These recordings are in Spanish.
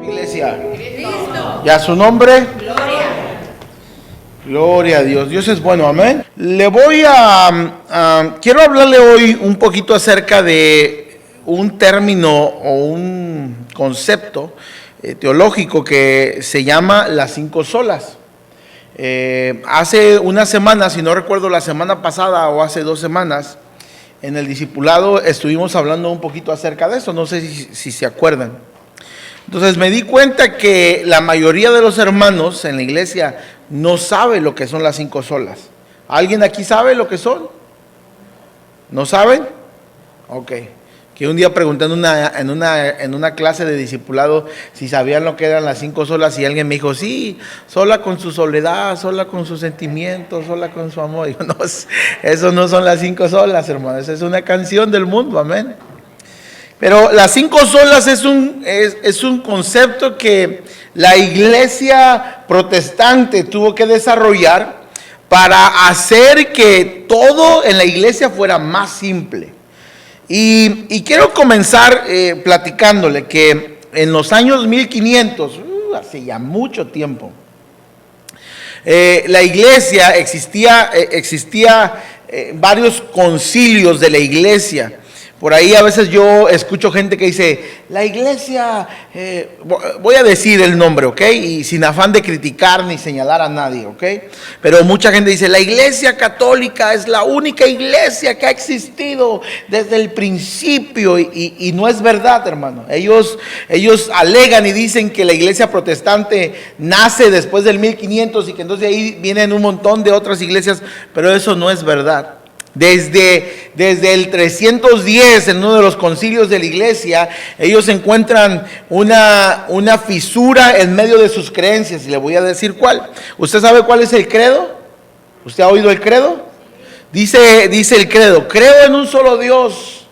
Iglesia, ¿y a su nombre? Gloria a Dios. Dios es bueno, amén. Quiero hablarle hoy un poquito acerca de un término o un concepto teológico que se llama las 5 solas. Hace una semana, si no recuerdo, la semana pasada o hace 2 semanas, en el discipulado estuvimos hablando un poquito acerca de eso. No sé si se acuerdan. Entonces me di cuenta que la mayoría de los hermanos en la iglesia no sabe lo que son las 5 solas. ¿Alguien aquí sabe lo que son? ¿No saben? Ok. Que un día pregunté en una clase de discipulado si sabían lo que eran las 5 solas, y alguien me dijo, sí, sola con su soledad, sola con sus sentimientos, sola con su amor. Y yo, no, eso no son las 5 solas, hermanos, es una canción del mundo, amén. Pero las 5 solas es un concepto que la iglesia protestante tuvo que desarrollar para hacer que todo en la iglesia fuera más simple. Y quiero comenzar platicándole que en los años 1500, hace ya mucho tiempo, la iglesia existía varios concilios de la iglesia. Por ahí a veces yo escucho gente que dice, la iglesia, voy a decir el nombre, ¿ok? Y sin afán de criticar ni señalar a nadie, ¿ok? Pero mucha gente dice, la iglesia católica es la única iglesia que ha existido desde el principio. Y no es verdad, hermano. Ellos alegan y dicen que la iglesia protestante nace después del 1500 y que entonces de ahí vienen un montón de otras iglesias, pero eso no es verdad. Desde el 310, en uno de los concilios de la iglesia, ellos encuentran una fisura en medio de sus creencias, y le voy a decir cuál. ¿Usted sabe cuál es el credo? ¿Usted ha oído el credo? Dice el credo, creo en un solo Dios,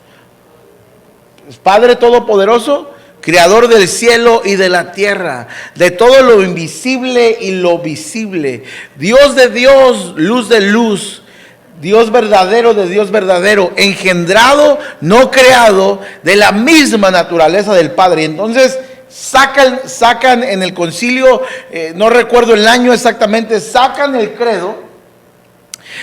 Padre Todopoderoso, Creador del cielo y de la tierra, de todo lo invisible y lo visible, Dios de Dios, luz de luz, Dios verdadero de Dios verdadero, engendrado, no creado, de la misma naturaleza del Padre. Y entonces sacan en el concilio, no recuerdo el año exactamente, sacan el credo,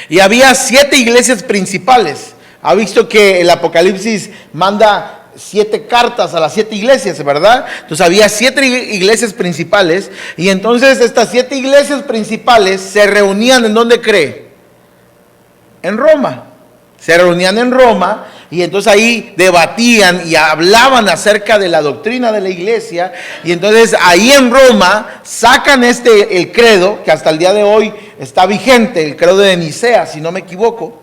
y había 7 iglesias principales. Ha visto que el Apocalipsis manda 7 cartas a las 7 iglesias, ¿verdad? Entonces había 7 iglesias principales, y entonces estas 7 iglesias principales se reunían, ¿en dónde cree? En Roma. Se reunían en Roma, y entonces ahí debatían y hablaban acerca de la doctrina de la iglesia. Y entonces ahí en Roma sacan el credo, que hasta el día de hoy está vigente, el credo de Nicea, si no me equivoco.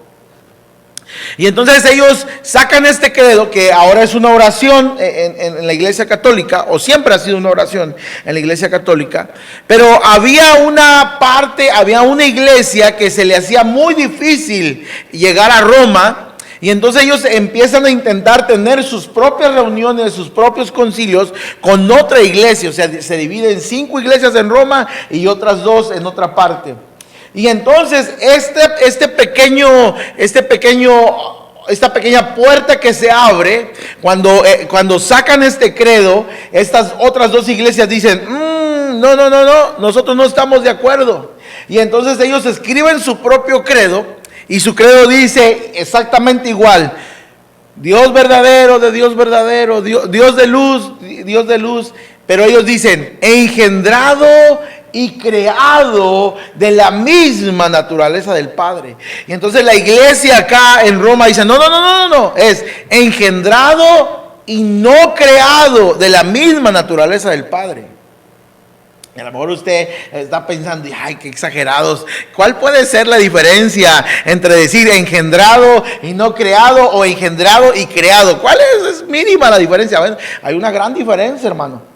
Y entonces ellos sacan este credo, que ahora es una oración en la iglesia católica, o siempre ha sido una oración en la iglesia católica. Pero había una iglesia que se le hacía muy difícil llegar a Roma, y entonces ellos empiezan a intentar tener sus propias reuniones, sus propios concilios con otra iglesia. O sea, se divide en 5 iglesias en Roma y otras 2 en otra parte. Y entonces esta pequeña puerta que se abre cuando sacan este credo, estas otras 2 iglesias dicen, no, nosotros no estamos de acuerdo. Y entonces ellos escriben su propio credo, y su credo dice exactamente igual: Dios verdadero de Dios verdadero, Dios de luz. Pero ellos dicen, engendrado y creado de la misma naturaleza del Padre. Y entonces la iglesia acá en Roma dice, no, es engendrado y no creado de la misma naturaleza del Padre. Y a lo mejor usted está pensando, ay, qué exagerados. ¿Cuál puede ser la diferencia entre decir engendrado y no creado, o engendrado y creado? ¿Cuál es? Es mínima la diferencia. Bueno, hay una gran diferencia, hermano.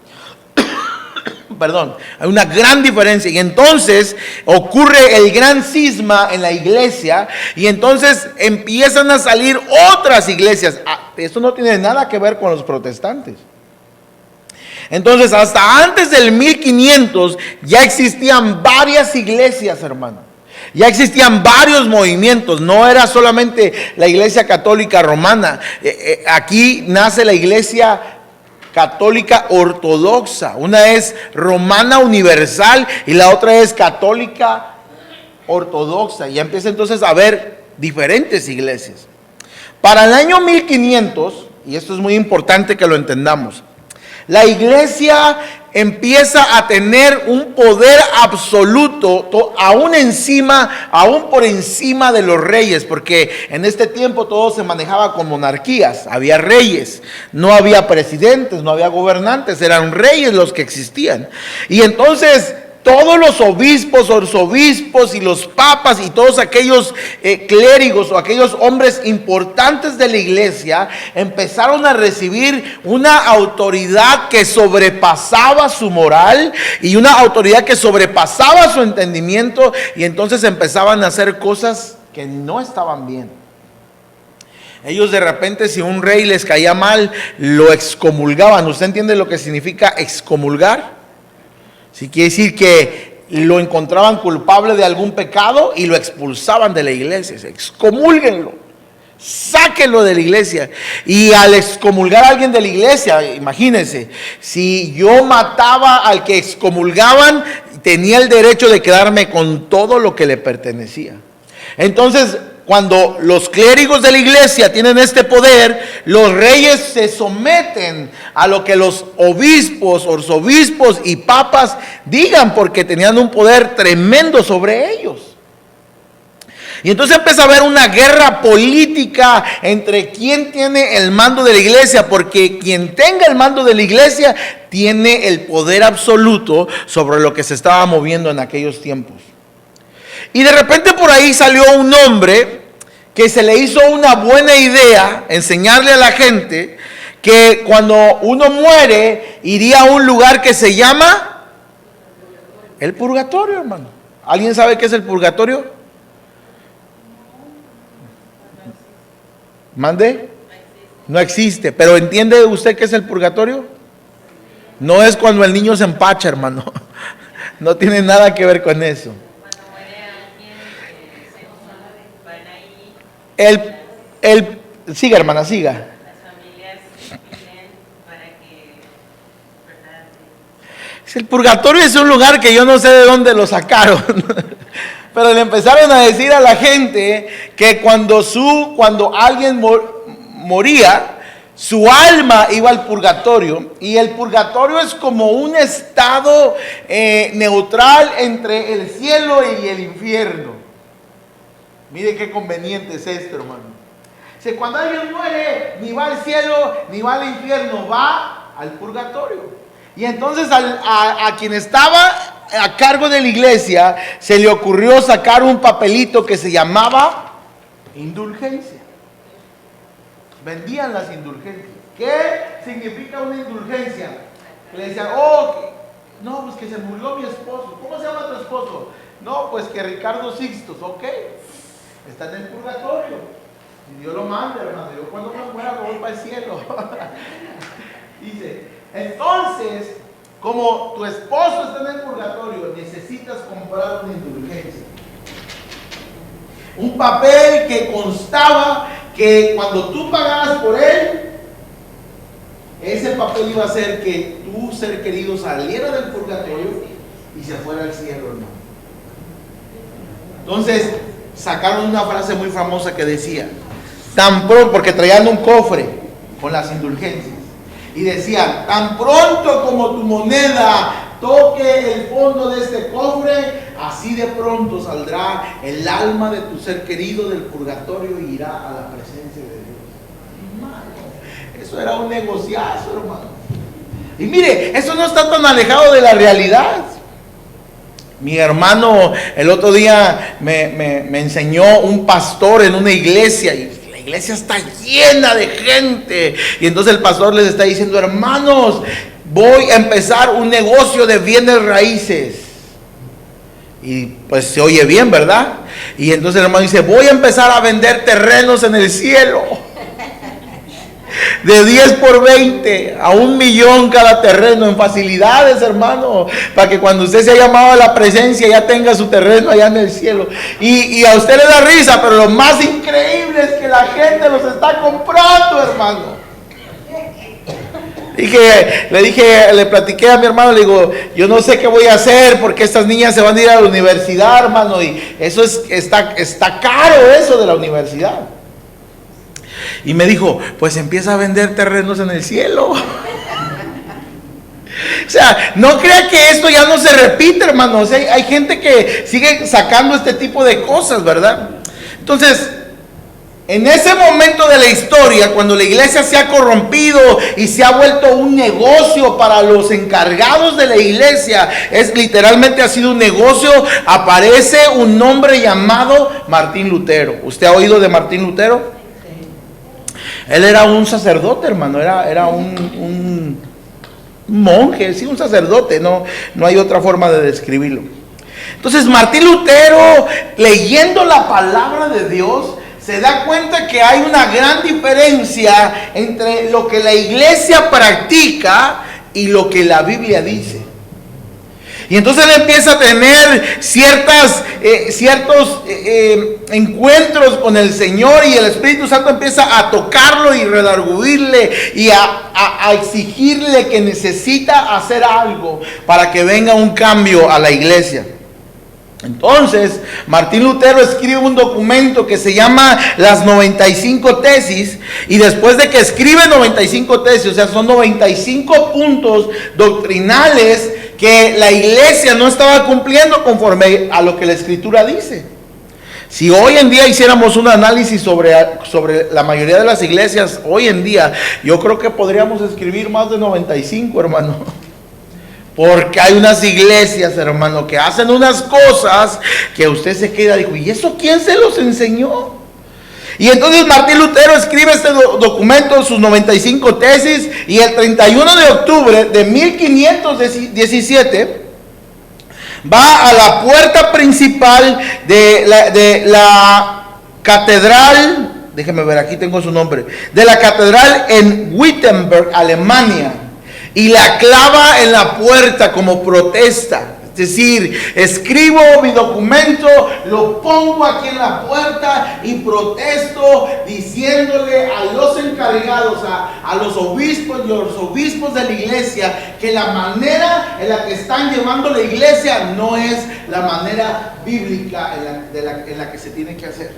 Hay una gran diferencia. Y entonces ocurre el gran cisma en la iglesia, y entonces empiezan a salir otras iglesias. Esto no tiene nada que ver con los protestantes. Entonces, hasta antes del 1500 ya existían varias iglesias, hermano. Ya existían varios movimientos, no era solamente la Iglesia Católica Romana. Aquí nace la Iglesia Católica Ortodoxa. Una es Romana Universal y la otra es Católica Ortodoxa. Ya empieza entonces a haber diferentes iglesias. Para el año 1500, y esto es muy importante que lo entendamos, la iglesia empieza a tener un poder absoluto, aún por encima de los reyes, porque en este tiempo todo se manejaba con monarquías, había reyes, no había presidentes, no había gobernantes, eran reyes los que existían. Y entonces todos los obispos, arzobispos y los papas y todos aquellos clérigos o aquellos hombres importantes de la iglesia empezaron a recibir una autoridad que sobrepasaba su moral y una autoridad que sobrepasaba su entendimiento, y entonces empezaban a hacer cosas que no estaban bien. Ellos de repente, si un rey les caía mal, lo excomulgaban. ¿Usted entiende lo que significa excomulgar? Sí, quiere decir que lo encontraban culpable de algún pecado y lo expulsaban de la iglesia. Excomúlguenlo, sáquenlo de la iglesia. Y al excomulgar a alguien de la iglesia, imagínense, si yo mataba al que excomulgaban, tenía el derecho de quedarme con todo lo que le pertenecía. Entonces, cuando los clérigos de la iglesia tienen este poder, los reyes se someten a lo que los obispos, arzobispos y papas digan, porque tenían un poder tremendo sobre ellos. Y entonces empieza a haber una guerra política entre quién tiene el mando de la iglesia, porque quien tenga el mando de la iglesia tiene el poder absoluto sobre lo que se estaba moviendo en aquellos tiempos. Y de repente por ahí salió un hombre que se le hizo una buena idea enseñarle a la gente que cuando uno muere iría a un lugar que se llama el purgatorio, hermano. ¿Alguien sabe qué es el purgatorio? ¿Mande? No existe. ¿Pero entiende usted qué es el purgatorio? No es cuando el niño se empacha, hermano. No tiene nada que ver con eso. Siga, hermana, siga. Las familias piden para que, ¿verdad? El purgatorio es un lugar que yo no sé de dónde lo sacaron, pero le empezaron a decir a la gente que cuando alguien moría, su alma iba al purgatorio, y el purgatorio es como un estado neutral entre el cielo y el infierno. Mire qué conveniente es esto, hermano. Cuando alguien muere, ni va al cielo ni va al infierno, va al purgatorio. Y entonces a quien estaba a cargo de la iglesia se le ocurrió sacar un papelito que se llamaba indulgencia. Vendían las indulgencias. ¿Qué significa una indulgencia? Le decían, no, pues que se murió mi esposo. ¿Cómo se llama tu esposo? No, pues que Ricardo Sixtos. Ok, está en el purgatorio. Y Dios lo manda, hermano. Yo cuando me muera voy para el cielo. Dice, entonces, como tu esposo está en el purgatorio, necesitas comprar una indulgencia. Un papel que constaba que cuando tú pagabas por él, ese papel iba a hacer que tu ser querido saliera del purgatorio y se fuera al cielo, hermano. Entonces, sacaron una frase muy famosa que decía, tan pronto, porque traían un cofre con las indulgencias, y decían, tan pronto como tu moneda toque el fondo de este cofre, así de pronto saldrá el alma de tu ser querido del purgatorio y irá a la presencia de Dios. Hermano, eso era un negociazo, hermano. Y mire, eso no está tan alejado de la realidad. Mi hermano el otro día me enseñó un pastor en una iglesia, y la iglesia está llena de gente, y entonces el pastor les está diciendo, hermanos, voy a empezar un negocio de bienes raíces. Y pues se oye bien, ¿verdad? Y entonces el hermano dice, voy a empezar a vender terrenos en el cielo. De 10 por 20 a 1,000,000 cada terreno en facilidades, hermano, para que cuando usted se ha llamado a la presencia ya tenga su terreno allá en el cielo. Y a usted le da risa, pero lo más increíble es que la gente los está comprando, hermano. Le platiqué a mi hermano, le digo, yo no sé qué voy a hacer porque estas niñas se van a ir a la universidad, hermano, y eso está caro eso de la universidad. Y me dijo, pues empieza a vender terrenos en el cielo. O sea, no crea que esto ya no se repite, hermano. O sea, hay gente que sigue sacando este tipo de cosas, ¿verdad? Entonces, en ese momento de la historia, cuando la iglesia se ha corrompido y se ha vuelto un negocio para los encargados de la iglesia, literalmente ha sido un negocio, aparece un hombre llamado Martín Lutero. ¿Usted ha oído de Martín Lutero? Él era un sacerdote, hermano, era un monje, sí, un sacerdote, no hay otra forma de describirlo. Entonces Martín Lutero, leyendo la palabra de Dios, se da cuenta que hay una gran diferencia entre lo que la iglesia practica y lo que la Biblia dice. Y entonces él empieza a tener ciertos encuentros con el Señor, y el Espíritu Santo empieza a tocarlo y redarguirle y a exigirle que necesita hacer algo para que venga un cambio a la iglesia. Entonces, Martín Lutero escribe un documento que se llama las 95 tesis, y después de que escribe 95 tesis, o sea, son 95 puntos doctrinales que la iglesia no estaba cumpliendo conforme a lo que la Escritura dice. Si hoy en día hiciéramos un análisis sobre la mayoría de las iglesias, hoy en día, yo creo que podríamos escribir más de 95, hermano. Porque hay unas iglesias, hermano, que hacen unas cosas que usted se queda, dijo, ¿y eso quién se los enseñó? Y entonces Martín Lutero escribe este documento, sus 95 tesis, y el 31 de octubre de 1517 va a la puerta principal de la catedral, déjeme ver, aquí tengo su nombre, de la catedral en Wittenberg, Alemania, y la clava en la puerta como protesta. Es decir, escribo mi documento, lo pongo aquí en la puerta y protesto diciéndole a los encargados, a los obispos y los obispos de la iglesia, que la manera en la que están llevando la iglesia no es la manera bíblica en la que se tiene que hacer.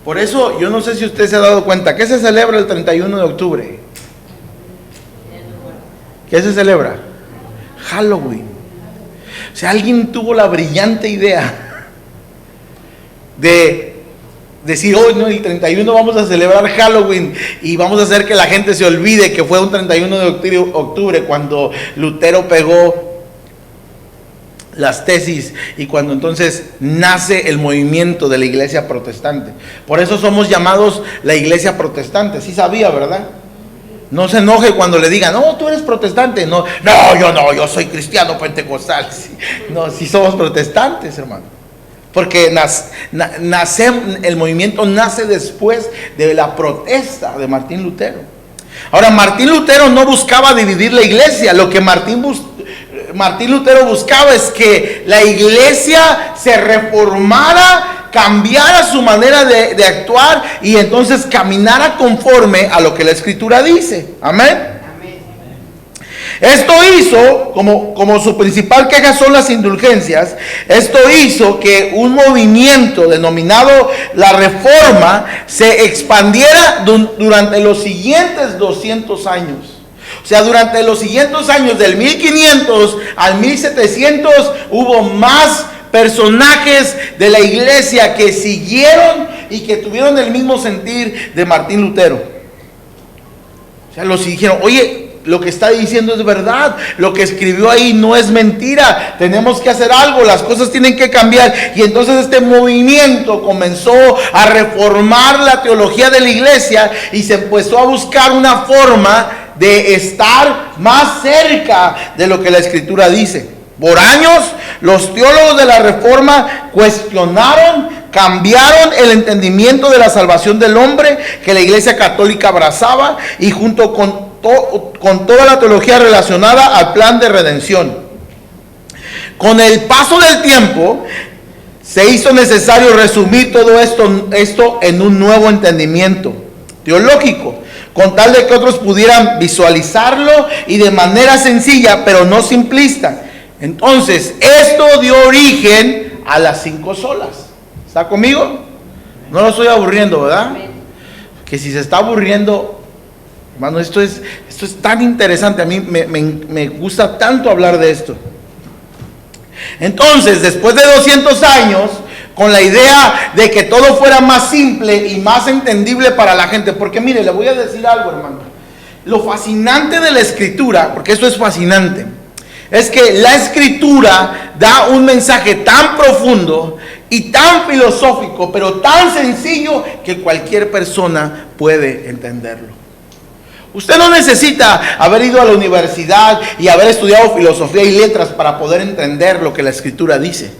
Por eso, yo no sé si usted se ha dado cuenta, ¿qué se celebra el 31 de octubre? ¿Qué se celebra? Halloween. O sea, alguien tuvo la brillante idea de decir, hoy no, el 31 vamos a celebrar Halloween y vamos a hacer que la gente se olvide que fue un 31 de octubre cuando Lutero pegó las tesis y cuando entonces nace el movimiento de la iglesia protestante. Por eso somos llamados la iglesia protestante. Sí sabía, ¿verdad? No se enoje cuando le digan, no, tú eres protestante. No, yo soy cristiano pentecostal. Sí, no, sí somos protestantes, hermano. Porque el movimiento nace después de la protesta de Martín Lutero. Ahora, Martín Lutero no buscaba dividir la iglesia. Lo que Martín Lutero buscaba es que la iglesia se reformara, cambiara su manera de actuar y entonces caminara conforme a lo que la Escritura dice. Amén. Esto hizo, como su principal queja son las indulgencias, esto hizo que un movimiento denominado la Reforma se expandiera durante los siguientes 200 años. O sea, durante los siguientes años, del 1500 al 1700, hubo más personajes de la iglesia que siguieron y que tuvieron el mismo sentir de Martín Lutero. O sea, los dijeron, oye, lo que está diciendo es verdad, lo que escribió ahí no es mentira, tenemos que hacer algo, las cosas tienen que cambiar. Y entonces este movimiento comenzó a reformar la teología de la iglesia y se empezó a buscar una forma de estar más cerca de lo que la Escritura dice. Por años, los teólogos de la Reforma cuestionaron cambiaron el entendimiento de la salvación del hombre que la Iglesia Católica abrazaba y junto con toda la teología relacionada al plan de redención. Con el paso del tiempo se hizo necesario resumir todo esto en un nuevo entendimiento teológico, con tal de que otros pudieran visualizarlo y de manera sencilla, pero no simplista. Entonces, esto dio origen a las 5 solas. ¿Está conmigo? No lo estoy aburriendo, ¿verdad? Que si se está aburriendo, hermano, esto es tan interesante. A mí me gusta tanto hablar de esto. Entonces, después de 200 años, con la idea de que todo fuera más simple y más entendible para la gente, porque mire, le voy a decir algo, hermano. Lo fascinante de la Escritura, porque esto es fascinante, es que la Escritura da un mensaje tan profundo y tan filosófico, pero tan sencillo que cualquier persona puede entenderlo. Usted no necesita haber ido a la universidad y haber estudiado filosofía y letras para poder entender lo que la Escritura dice.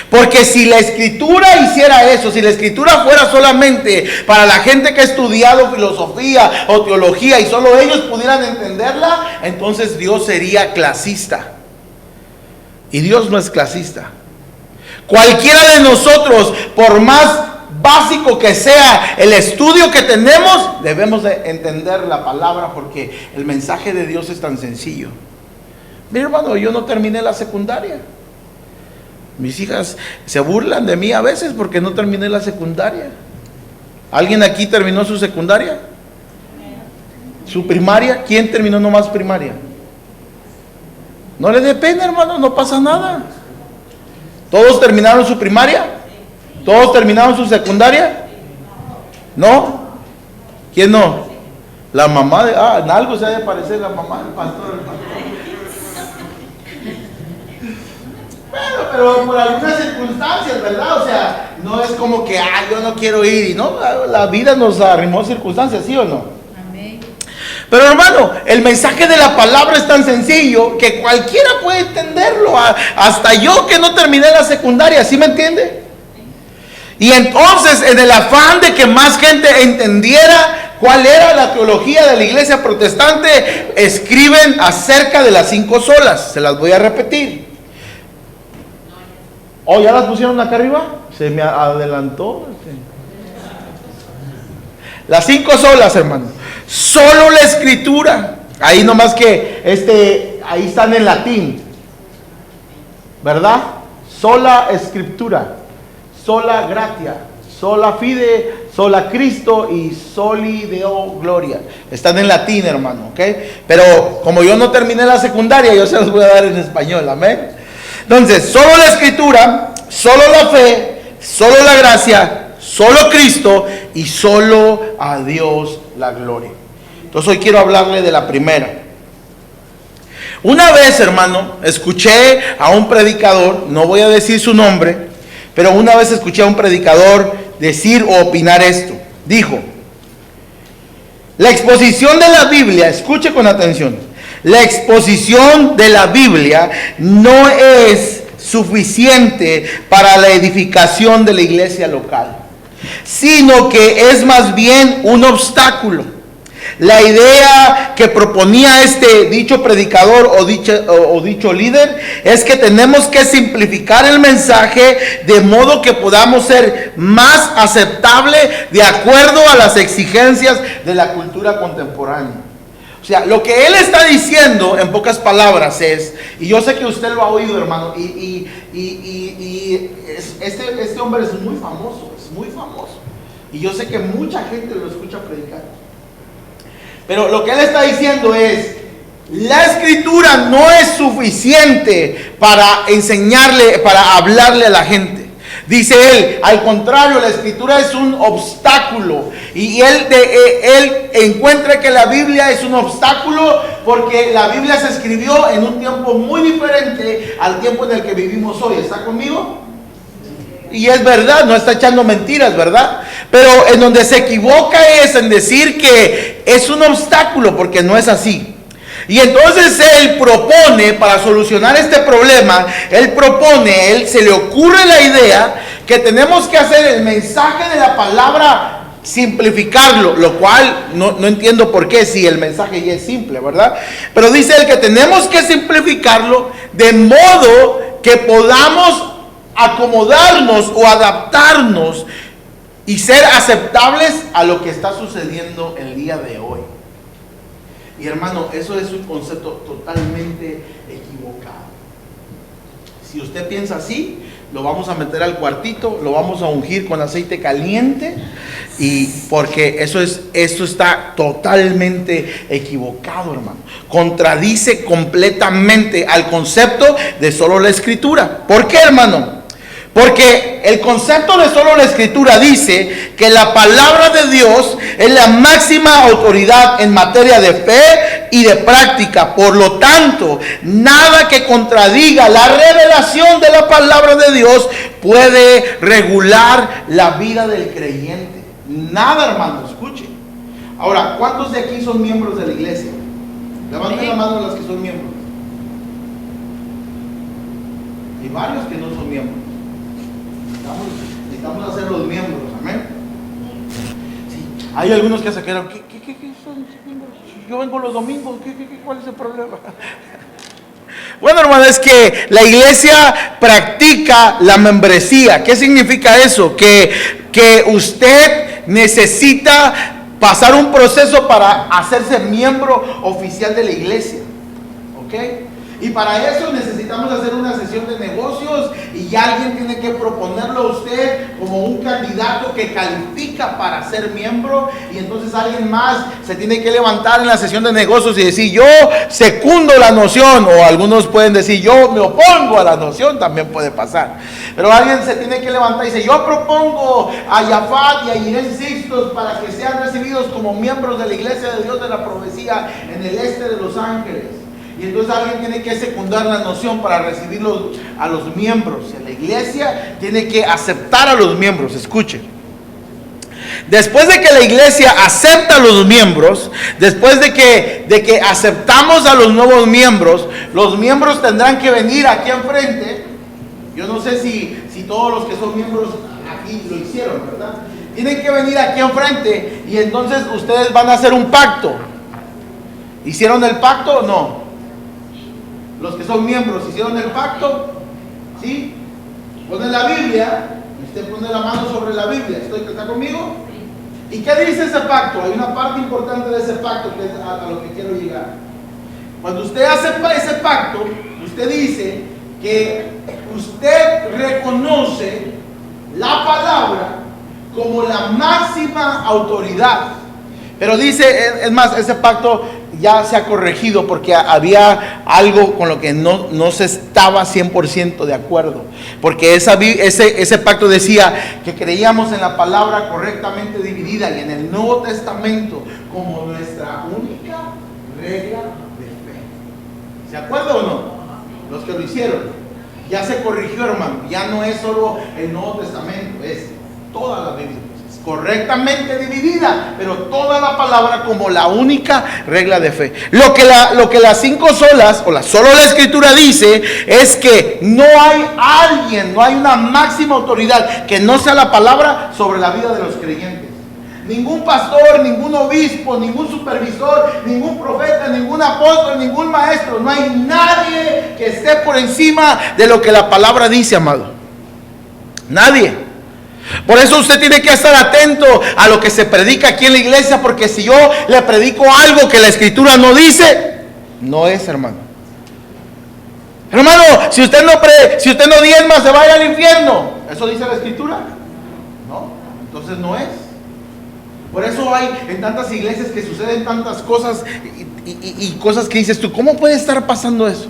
Porque si la Escritura hiciera eso, si la Escritura fuera solamente para la gente que ha estudiado filosofía o teología y solo ellos pudieran entenderla, entonces Dios sería clasista. Y Dios no es clasista. Cualquiera de nosotros, por más básico que sea el estudio que tenemos, debemos de entender la palabra, porque el mensaje de Dios es tan sencillo. Mi hermano, yo no terminé la secundaria. Mis hijas se burlan de mí a veces porque no terminé la secundaria. ¿Alguien aquí terminó su secundaria? ¿Su primaria? ¿Quién terminó nomás primaria? No le dé pena, hermano, no pasa nada. ¿Todos terminaron su primaria? ¿Todos terminaron su secundaria? ¿No? ¿Quién no? La mamá de... en algo se ha de parecer la mamá del pastor. Bueno, pero por algunas circunstancias, ¿verdad? O sea, no es como que, yo no quiero ir. Y no, la vida nos arrimó circunstancias, ¿sí o no? Amén. Pero hermano, el mensaje de la palabra es tan sencillo que cualquiera puede entenderlo. Hasta yo que no terminé la secundaria, ¿sí me entiende? Y entonces, en el afán de que más gente entendiera cuál era la teología de la iglesia protestante, escriben acerca de las 5 solas. Se las voy a repetir. ¿Ya las pusieron acá arriba? Se me adelantó. Las 5 solas, hermano. Solo la Escritura. Ahí nomás que ahí están en latín, ¿verdad? Sola Escritura, sola gratia, sola fide, sola Cristo y soli Deo gloria. Están en latín, hermano, ¿ok? Pero como yo no terminé la secundaria, yo se los voy a dar en español, amén. Entonces, solo la Escritura, solo la fe, solo la gracia, solo Cristo y solo a Dios la gloria. Entonces hoy quiero hablarle de la primera. Una vez, hermano, escuché a un predicador, no voy a decir su nombre, pero una vez escuché a un predicador decir o opinar esto. Dijo: la exposición de la Biblia, escuche con atención, la exposición de la Biblia no es suficiente para la edificación de la iglesia local, sino que es más bien un obstáculo. La idea que proponía dicho predicador o dicho líder es que tenemos que simplificar el mensaje de modo que podamos ser más aceptable de acuerdo a las exigencias de la cultura contemporánea. O sea, lo que él está diciendo en pocas palabras es, y yo sé que usted lo ha oído, hermano, este hombre es muy famoso, y yo sé que mucha gente lo escucha predicar. Pero lo que él está diciendo es, la Escritura no es suficiente para enseñarle, para hablarle a la gente. Dice él, al contrario, la Escritura es un obstáculo. Y él encuentra que la Biblia es un obstáculo porque la Biblia se escribió en un tiempo muy diferente al tiempo en el que vivimos hoy. ¿Está conmigo? Y es verdad, no está echando mentiras, ¿verdad? Pero en donde se equivoca es en decir que es un obstáculo, porque no es así. Y entonces él propone, para solucionar este problema, él se le ocurre la idea que tenemos que hacer el mensaje de la palabra, simplificarlo, lo cual no entiendo por qué, si el mensaje ya es simple, ¿verdad? Pero dice él que tenemos que simplificarlo de modo que podamos acomodarnos o adaptarnos y ser aceptables a lo que está sucediendo el día de hoy. Y hermano, eso es un concepto totalmente equivocado. Si usted piensa así, lo vamos a meter al cuartito, lo vamos a ungir con aceite caliente, y porque eso está totalmente equivocado, hermano. Contradice completamente al concepto de solo la escritura. ¿Por qué, hermano? Porque el concepto de solo la escritura dice que la palabra de Dios es la máxima autoridad en materia de fe y de práctica. Por lo tanto, nada que contradiga la revelación de la palabra de Dios puede regular la vida del creyente. Nada, hermano, escuche. Ahora, ¿cuántos de aquí son miembros de la iglesia? Levanten la mano los que son miembros. Hay varios que no son miembros. Necesitamos hacer los miembros, amén. Sí, hay algunos que se quedan, ¿qué son miembros? Yo vengo los domingos, ¿cuál es el problema? Bueno, hermano, es que la iglesia practica la membresía. ¿Qué significa eso? Que usted necesita pasar un proceso para hacerse miembro oficial de la iglesia, ¿ok? Y para eso necesitamos hacer una sesión de negocios y alguien tiene que proponerlo a usted como un candidato que califica para ser miembro, y entonces alguien más se tiene que levantar en la sesión de negocios y decir yo secundo la noción, o algunos pueden decir yo me opongo a la noción, también puede pasar. Pero alguien se tiene que levantar y dice yo propongo a Yafat y a Inés Sixtos para que sean recibidos como miembros de la Iglesia de Dios de la Profecía en el este de Los Ángeles. Y entonces alguien tiene que secundar la noción para recibirlos a los miembros. Y la iglesia tiene que aceptar a los miembros. Escuche. Después de que la iglesia acepta a los miembros, después de que aceptamos a los nuevos miembros, los miembros tendrán que venir aquí enfrente. Yo no sé si todos los que son miembros aquí lo hicieron, ¿verdad? Tienen que venir aquí enfrente y entonces ustedes van a hacer un pacto. ¿Hicieron el pacto o no? Los que son miembros, ¿hicieron el pacto? ¿Sí? Ponen la Biblia, usted pone la mano sobre la Biblia. ¿Está conmigo? ¿Y qué dice ese pacto? Hay una parte importante de ese pacto que es a lo que quiero llegar. Cuando usted hace ese pacto, usted dice que usted reconoce la palabra como la máxima autoridad. Pero dice, es más, ese pacto ya se ha corregido porque había algo con lo que no se estaba 100% de acuerdo. Porque ese pacto decía que creíamos en la palabra correctamente dividida y en el Nuevo Testamento como nuestra única regla de fe. ¿Se acuerdan o no? Los que lo hicieron. Ya se corrigió, hermano. Ya no es solo el Nuevo Testamento, es toda la Biblia. Correctamente dividida, pero toda la palabra como la única regla de fe. Lo que las 5 solas o solo la escritura dice es que no hay una máxima autoridad que no sea la palabra sobre la vida de los creyentes. Ningún pastor, ningún obispo, ningún supervisor, ningún profeta, ningún apóstol, ningún maestro, no hay nadie que esté por encima de lo que la palabra dice, amado. Nadie. Por eso usted tiene que estar atento a lo que se predica aquí en la iglesia, porque si yo le predico algo que la escritura no dice, no es, hermano. Hermano, si usted no diezma, se va a ir al infierno. ¿Eso dice la escritura? No, entonces no es. Por eso hay en tantas iglesias que suceden tantas cosas y cosas que dices tú, ¿cómo puede estar pasando eso?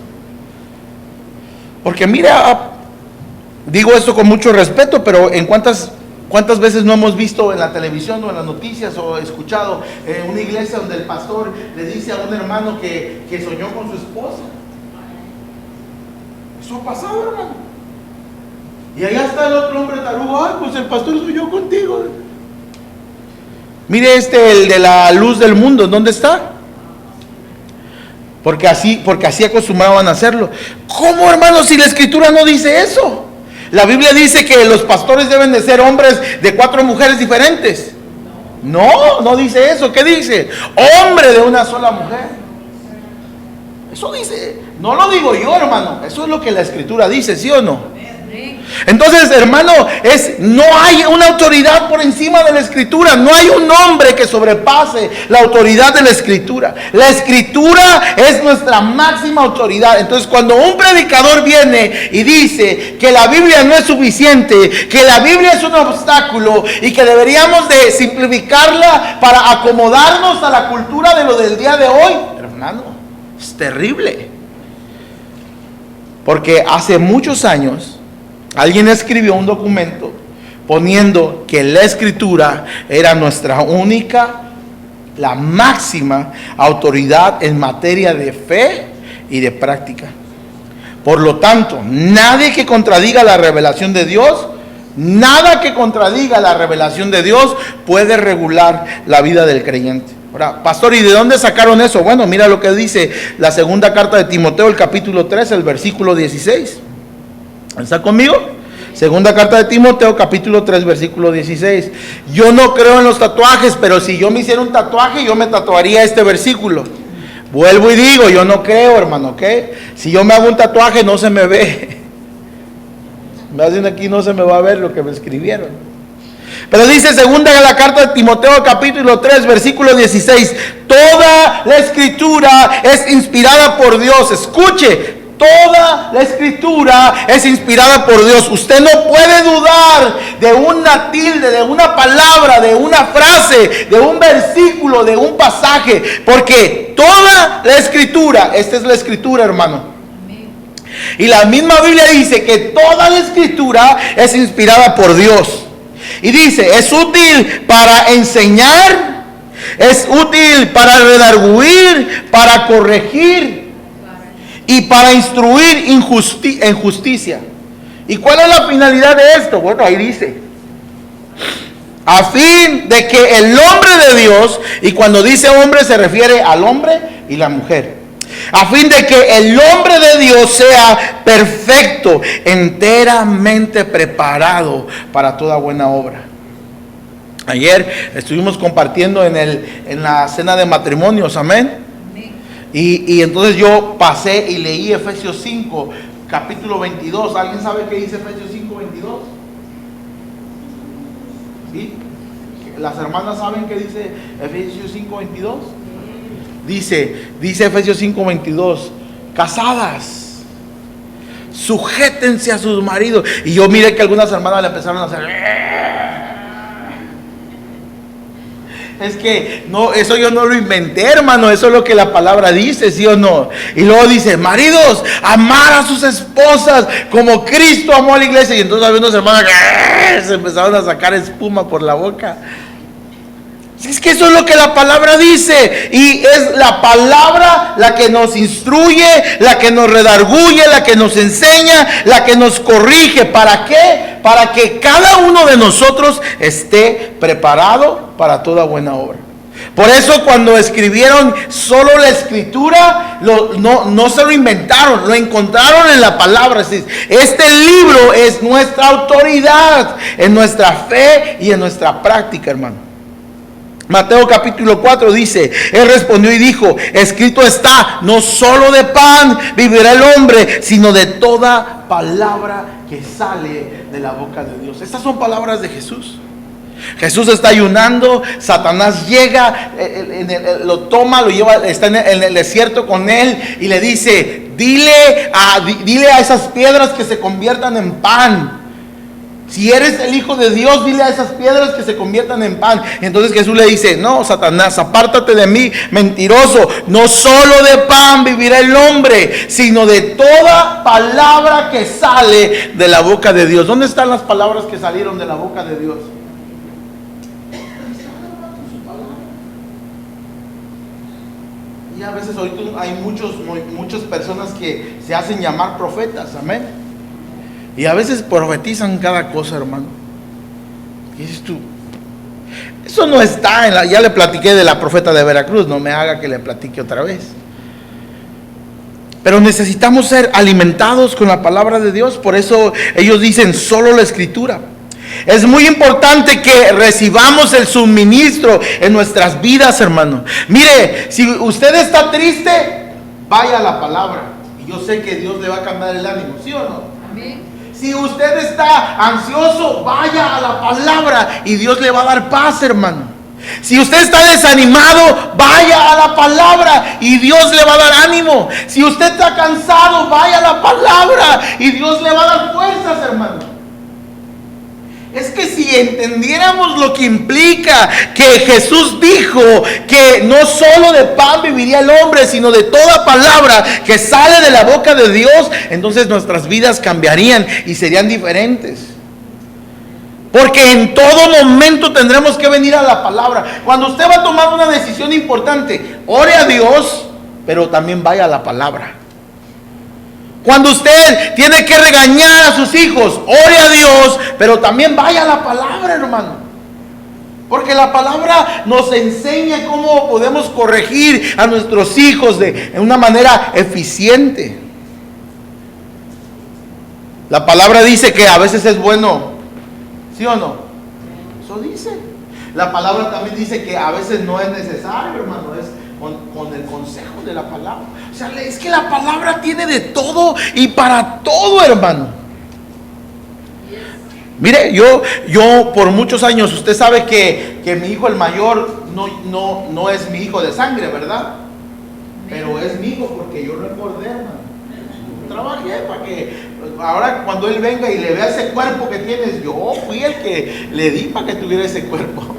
Porque mira, digo esto con mucho respeto, pero ¿en cuántas veces no hemos visto en la televisión o en las noticias o escuchado en una iglesia donde el pastor le dice a un hermano que soñó con su esposa? Eso ha pasado, hermano. Y allá está el otro hombre tarugo, ay, pues el pastor soñó contigo. Mire el de la luz del mundo, ¿dónde está? Porque así acostumbraban a hacerlo. ¿Cómo, hermano, si la escritura no dice eso? La Biblia dice que los pastores deben de ser hombres de 4 mujeres diferentes. No, no dice eso. ¿Qué dice? Hombre de una sola mujer. Eso dice, no lo digo yo, hermano. Eso es lo que la Escritura dice, ¿sí o no? Entonces, hermano, no hay una autoridad por encima de la Escritura. No hay un hombre que sobrepase la autoridad de la Escritura. La Escritura es nuestra máxima autoridad. Entonces, cuando un predicador viene y dice que la Biblia no es suficiente, que la Biblia es un obstáculo y que deberíamos de simplificarla para acomodarnos a la cultura de lo del día de hoy, hermano, es terrible. Porque hace muchos años alguien escribió un documento poniendo que la Escritura era nuestra única, la máxima autoridad en materia de fe y de práctica. Por lo tanto, nadie que contradiga la revelación de Dios, nada que contradiga la revelación de Dios puede regular la vida del creyente. Ahora, pastor, ¿y de dónde sacaron eso? Bueno, mira lo que dice la segunda carta de Timoteo, el capítulo 3, el versículo 16. ¿Está conmigo? Segunda carta de Timoteo, capítulo 3, versículo 16. Yo no creo en los tatuajes, pero si yo me hiciera un tatuaje, yo me tatuaría este versículo. Vuelvo y digo, yo no creo, hermano, ¿ok? Si yo me hago un tatuaje, no se me ve. Me hacen aquí, no se me va a ver lo que me escribieron. Pero dice segunda de la carta de Timoteo, capítulo 3, versículo 16. Toda la Escritura es inspirada por Dios. Escuche. Toda la Escritura es inspirada por Dios. Usted no puede dudar de una tilde, de una palabra, de una frase, de un versículo, de un pasaje. Porque toda la Escritura, esta es la Escritura, hermano. Y la misma Biblia dice que toda la Escritura es inspirada por Dios. Y dice, es útil para enseñar, es útil para redarguir, para corregir y para instruir en justicia. ¿Y cuál es la finalidad de esto? Bueno, ahí dice, a fin de que el hombre de Dios, y cuando dice hombre se refiere al hombre y la mujer, a fin de que el hombre de Dios sea perfecto, enteramente preparado para toda buena obra. Ayer estuvimos compartiendo en la cena de matrimonios, amén. Y entonces yo pasé y leí Efesios 5, capítulo 22. ¿Alguien sabe qué dice Efesios 5, 22? ¿Sí? ¿Las hermanas saben qué dice Efesios 5, 22? Dice Efesios 5, 22. Casadas, sujétense a sus maridos. Y yo miré que algunas hermanas le empezaron a hacer. Es que no, eso yo no lo inventé, hermano. Eso es lo que la palabra dice, ¿sí o no? Y luego dice, maridos, amar a sus esposas como Cristo amó a la iglesia. Y entonces había unas hermanas que se empezaron a sacar espuma por la boca. Es que eso es lo que la palabra dice. Y es la palabra la que nos instruye, la que nos redarguye, la que nos enseña, la que nos corrige. ¿Para qué? Para que cada uno de nosotros esté preparado para toda buena obra. Por eso cuando escribieron solo la Escritura, no se lo inventaron, lo encontraron en la palabra. Este libro es nuestra autoridad en nuestra fe y en nuestra práctica, hermano. Mateo capítulo 4 dice, él respondió y dijo, escrito está, no solo de pan vivirá el hombre, sino de toda palabra que sale de la boca de Dios. Estas son palabras de Jesús. Jesús está ayunando, Satanás llega, lo toma, lo lleva, está en el desierto con él y le dice, dile a esas piedras que se conviertan en pan. Si eres el Hijo de Dios, dile a esas piedras que se conviertan en pan. Entonces Jesús le dice, no, Satanás, apártate de mí, mentiroso. No solo de pan vivirá el hombre, sino de toda palabra que sale de la boca de Dios. ¿Dónde están las palabras que salieron de la boca de Dios? Y a veces ahorita hay muchas personas que se hacen llamar profetas, amén. Y a veces profetizan cada cosa, hermano. ¿Qué dices tú? Eso no está ya le platiqué de la profeta de Veracruz, no me haga que le platique otra vez. Pero necesitamos ser alimentados con la palabra de Dios. Por eso ellos dicen solo la Escritura. Es muy importante que recibamos el suministro en nuestras vidas, hermano. Mire, si usted está triste, vaya a la palabra. Y yo sé que Dios le va a cambiar el ánimo, ¿sí o no? Amén. Si usted está ansioso, vaya a la palabra y Dios le va a dar paz, hermano. Si usted está desanimado, vaya a la palabra y Dios le va a dar ánimo. Si usted está cansado, vaya a la palabra y Dios le va a dar fuerzas, hermano. Es que si entendiéramos lo que implica que Jesús dijo que no solo de pan viviría el hombre, sino de toda palabra que sale de la boca de Dios, entonces nuestras vidas cambiarían y serían diferentes. Porque en todo momento tendremos que venir a la palabra. Cuando usted va a tomar una decisión importante, ore a Dios, pero también vaya a la palabra. Cuando usted tiene que regañar a sus hijos, ore a Dios, pero también vaya a la palabra, hermano. Porque la palabra nos enseña cómo podemos corregir a nuestros hijos de una manera eficiente. La palabra dice que a veces es bueno, ¿sí o no? Eso dice. La palabra también dice que a veces no es necesario, hermano, es con el consejo de la palabra. O sea, es que la palabra tiene de todo y para todo, hermano. Mire, yo por muchos años, usted sabe que mi hijo el mayor no es mi hijo de sangre, ¿verdad? Pero es mi hijo porque yo lo engordé, hermano. Trabajé para que ahora cuando él venga y le vea ese cuerpo que tienes, yo fui el que le di para que tuviera ese cuerpo.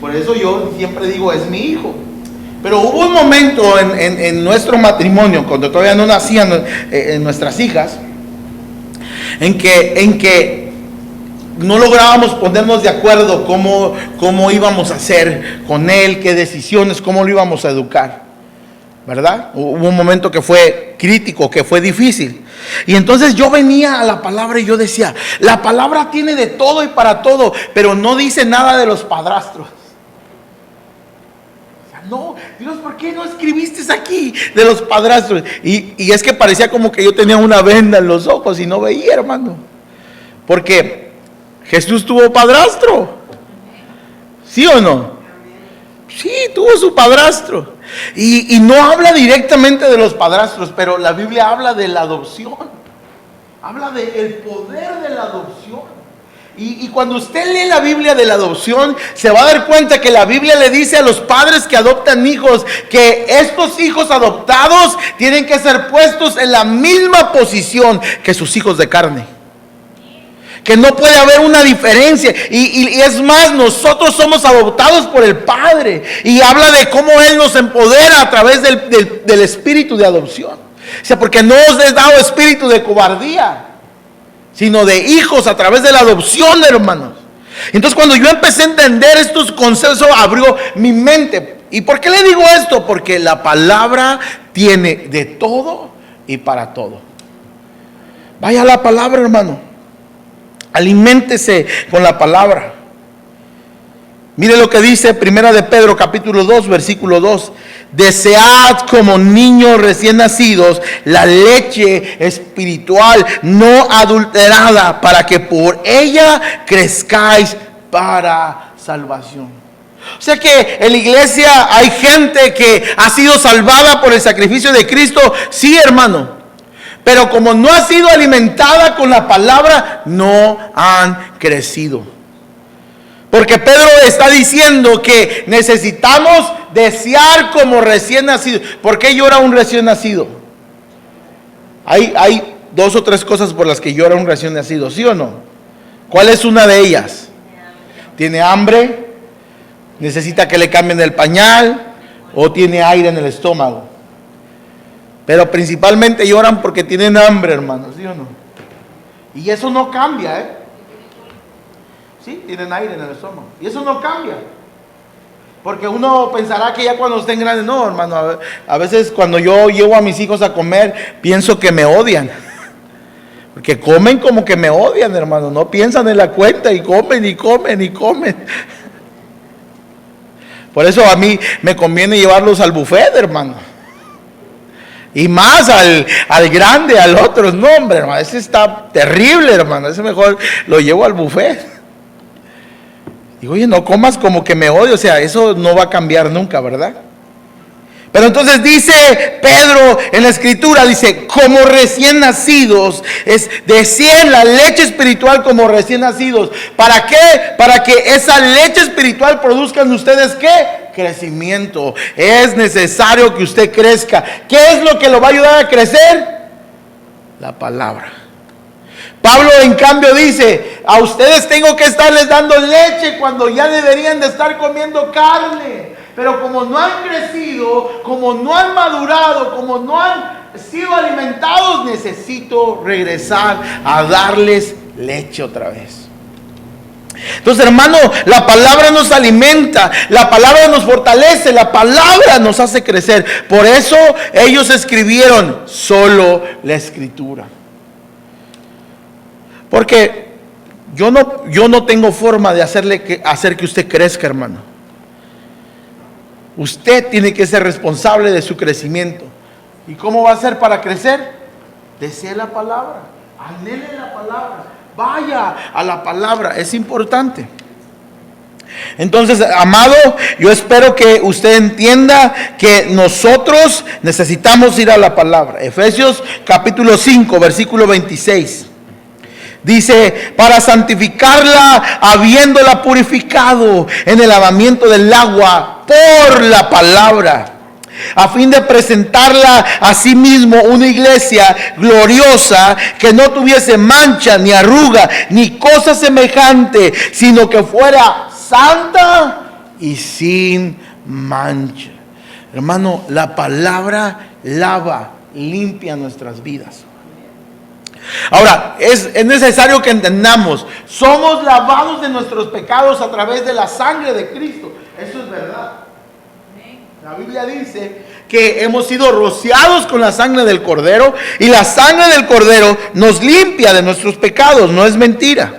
Por eso yo siempre digo, es mi hijo. Pero hubo un momento en nuestro matrimonio, cuando todavía no nacían nuestras hijas, en que no lográbamos ponernos de acuerdo cómo íbamos a hacer con él, qué decisiones, cómo lo íbamos a educar, ¿verdad? Hubo un momento que fue crítico, que fue difícil. Y entonces yo venía a la palabra y yo decía, la palabra tiene de todo y para todo, pero no dice nada de los padrastros. No, Dios, ¿por qué no escribiste aquí de los padrastros? Y es que parecía como que yo tenía una venda en los ojos y no veía, hermano. Porque Jesús tuvo padrastro. ¿Sí o no? Sí, tuvo su padrastro. Y no habla directamente de los padrastros, pero la Biblia habla de la adopción. Habla del poder de la adopción. Y cuando usted lee la Biblia de la adopción, se va a dar cuenta que la Biblia le dice a los padres que adoptan hijos que estos hijos adoptados tienen que ser puestos en la misma posición que sus hijos de carne. Que no puede haber una diferencia. Y es más, nosotros somos adoptados por el Padre. Y habla de cómo Él nos empodera a través del espíritu de adopción. O sea, porque no os es dado espíritu de cobardía, sino de hijos a través de la adopción, hermanos. Entonces cuando yo empecé a entender estos conceptos, abrió mi mente. ¿Y por qué le digo esto? Porque la palabra tiene de todo y para todo. Vaya a la palabra, hermano. Aliméntese con la palabra. Mire lo que dice Primera de Pedro capítulo 2 versículo 2. Desead como niños recién nacidos la leche espiritual no adulterada, para que por ella crezcáis para salvación. O sea que en la iglesia hay gente que ha sido salvada por el sacrificio de Cristo, sí, hermano, pero como no ha sido alimentada con la palabra, no han crecido. Porque Pedro está diciendo que necesitamos desear como recién nacido. ¿Por qué llora un recién nacido? Hay 2 o 3 cosas por las que llora un recién nacido, ¿sí o no? ¿Cuál es una de ellas? ¿Tiene hambre? ¿Necesita que le cambien el pañal? ¿O tiene aire en el estómago? Pero principalmente lloran porque tienen hambre, hermano, ¿sí o no? Y eso no cambia, ¿eh? Sí, tienen aire en el estómago. Y eso no cambia. Porque uno pensará que ya cuando estén grandes, no, hermano. A veces cuando yo llevo a mis hijos a comer, pienso que me odian. Porque comen como que me odian, hermano. No piensan en la cuenta y comen y comen y comen. Por eso a mí me conviene llevarlos al buffet, hermano. Y más al grande, al otro. No, hombre, hermano, ese está terrible, hermano. Ese mejor lo llevo al buffet. Digo, oye, no comas como que me odio. O sea, eso no va a cambiar nunca, ¿verdad? Pero entonces dice Pedro en la escritura, dice, como recién nacidos, decían la leche espiritual como recién nacidos. ¿Para qué? Para que esa leche espiritual produzca en ustedes, ¿qué? Crecimiento. Es necesario que usted crezca. ¿Qué es lo que lo va a ayudar a crecer? La palabra. Pablo en cambio dice, a ustedes tengo que estarles dando leche cuando ya deberían de estar comiendo carne. Pero como no han crecido, como no han madurado, como no han sido alimentados, necesito regresar a darles leche otra vez. Entonces, hermano, la palabra nos alimenta, la palabra nos fortalece, la palabra nos hace crecer. Por eso ellos escribieron solo la escritura. Porque yo no tengo forma de hacer que usted crezca, hermano. Usted tiene que ser responsable de su crecimiento. ¿Y cómo va a ser para crecer? Desee la palabra, anhele la palabra, vaya a la palabra, es importante. Entonces, amado, yo espero que usted entienda que nosotros necesitamos ir a la palabra. Efesios capítulo 5, versículo 26. Dice, para santificarla, habiéndola purificado en el lavamiento del agua por la palabra, a fin de presentarla a sí mismo una iglesia gloriosa, que no tuviese mancha, ni arruga, ni cosa semejante, sino que fuera santa y sin mancha. Hermano, la palabra lava, limpia nuestras vidas. Ahora, es necesario que entendamos, somos lavados de nuestros pecados a través de la sangre de Cristo. Eso es verdad. La Biblia dice que hemos sido rociados con la sangre del Cordero, y la sangre del Cordero nos limpia de nuestros pecados, no es mentira.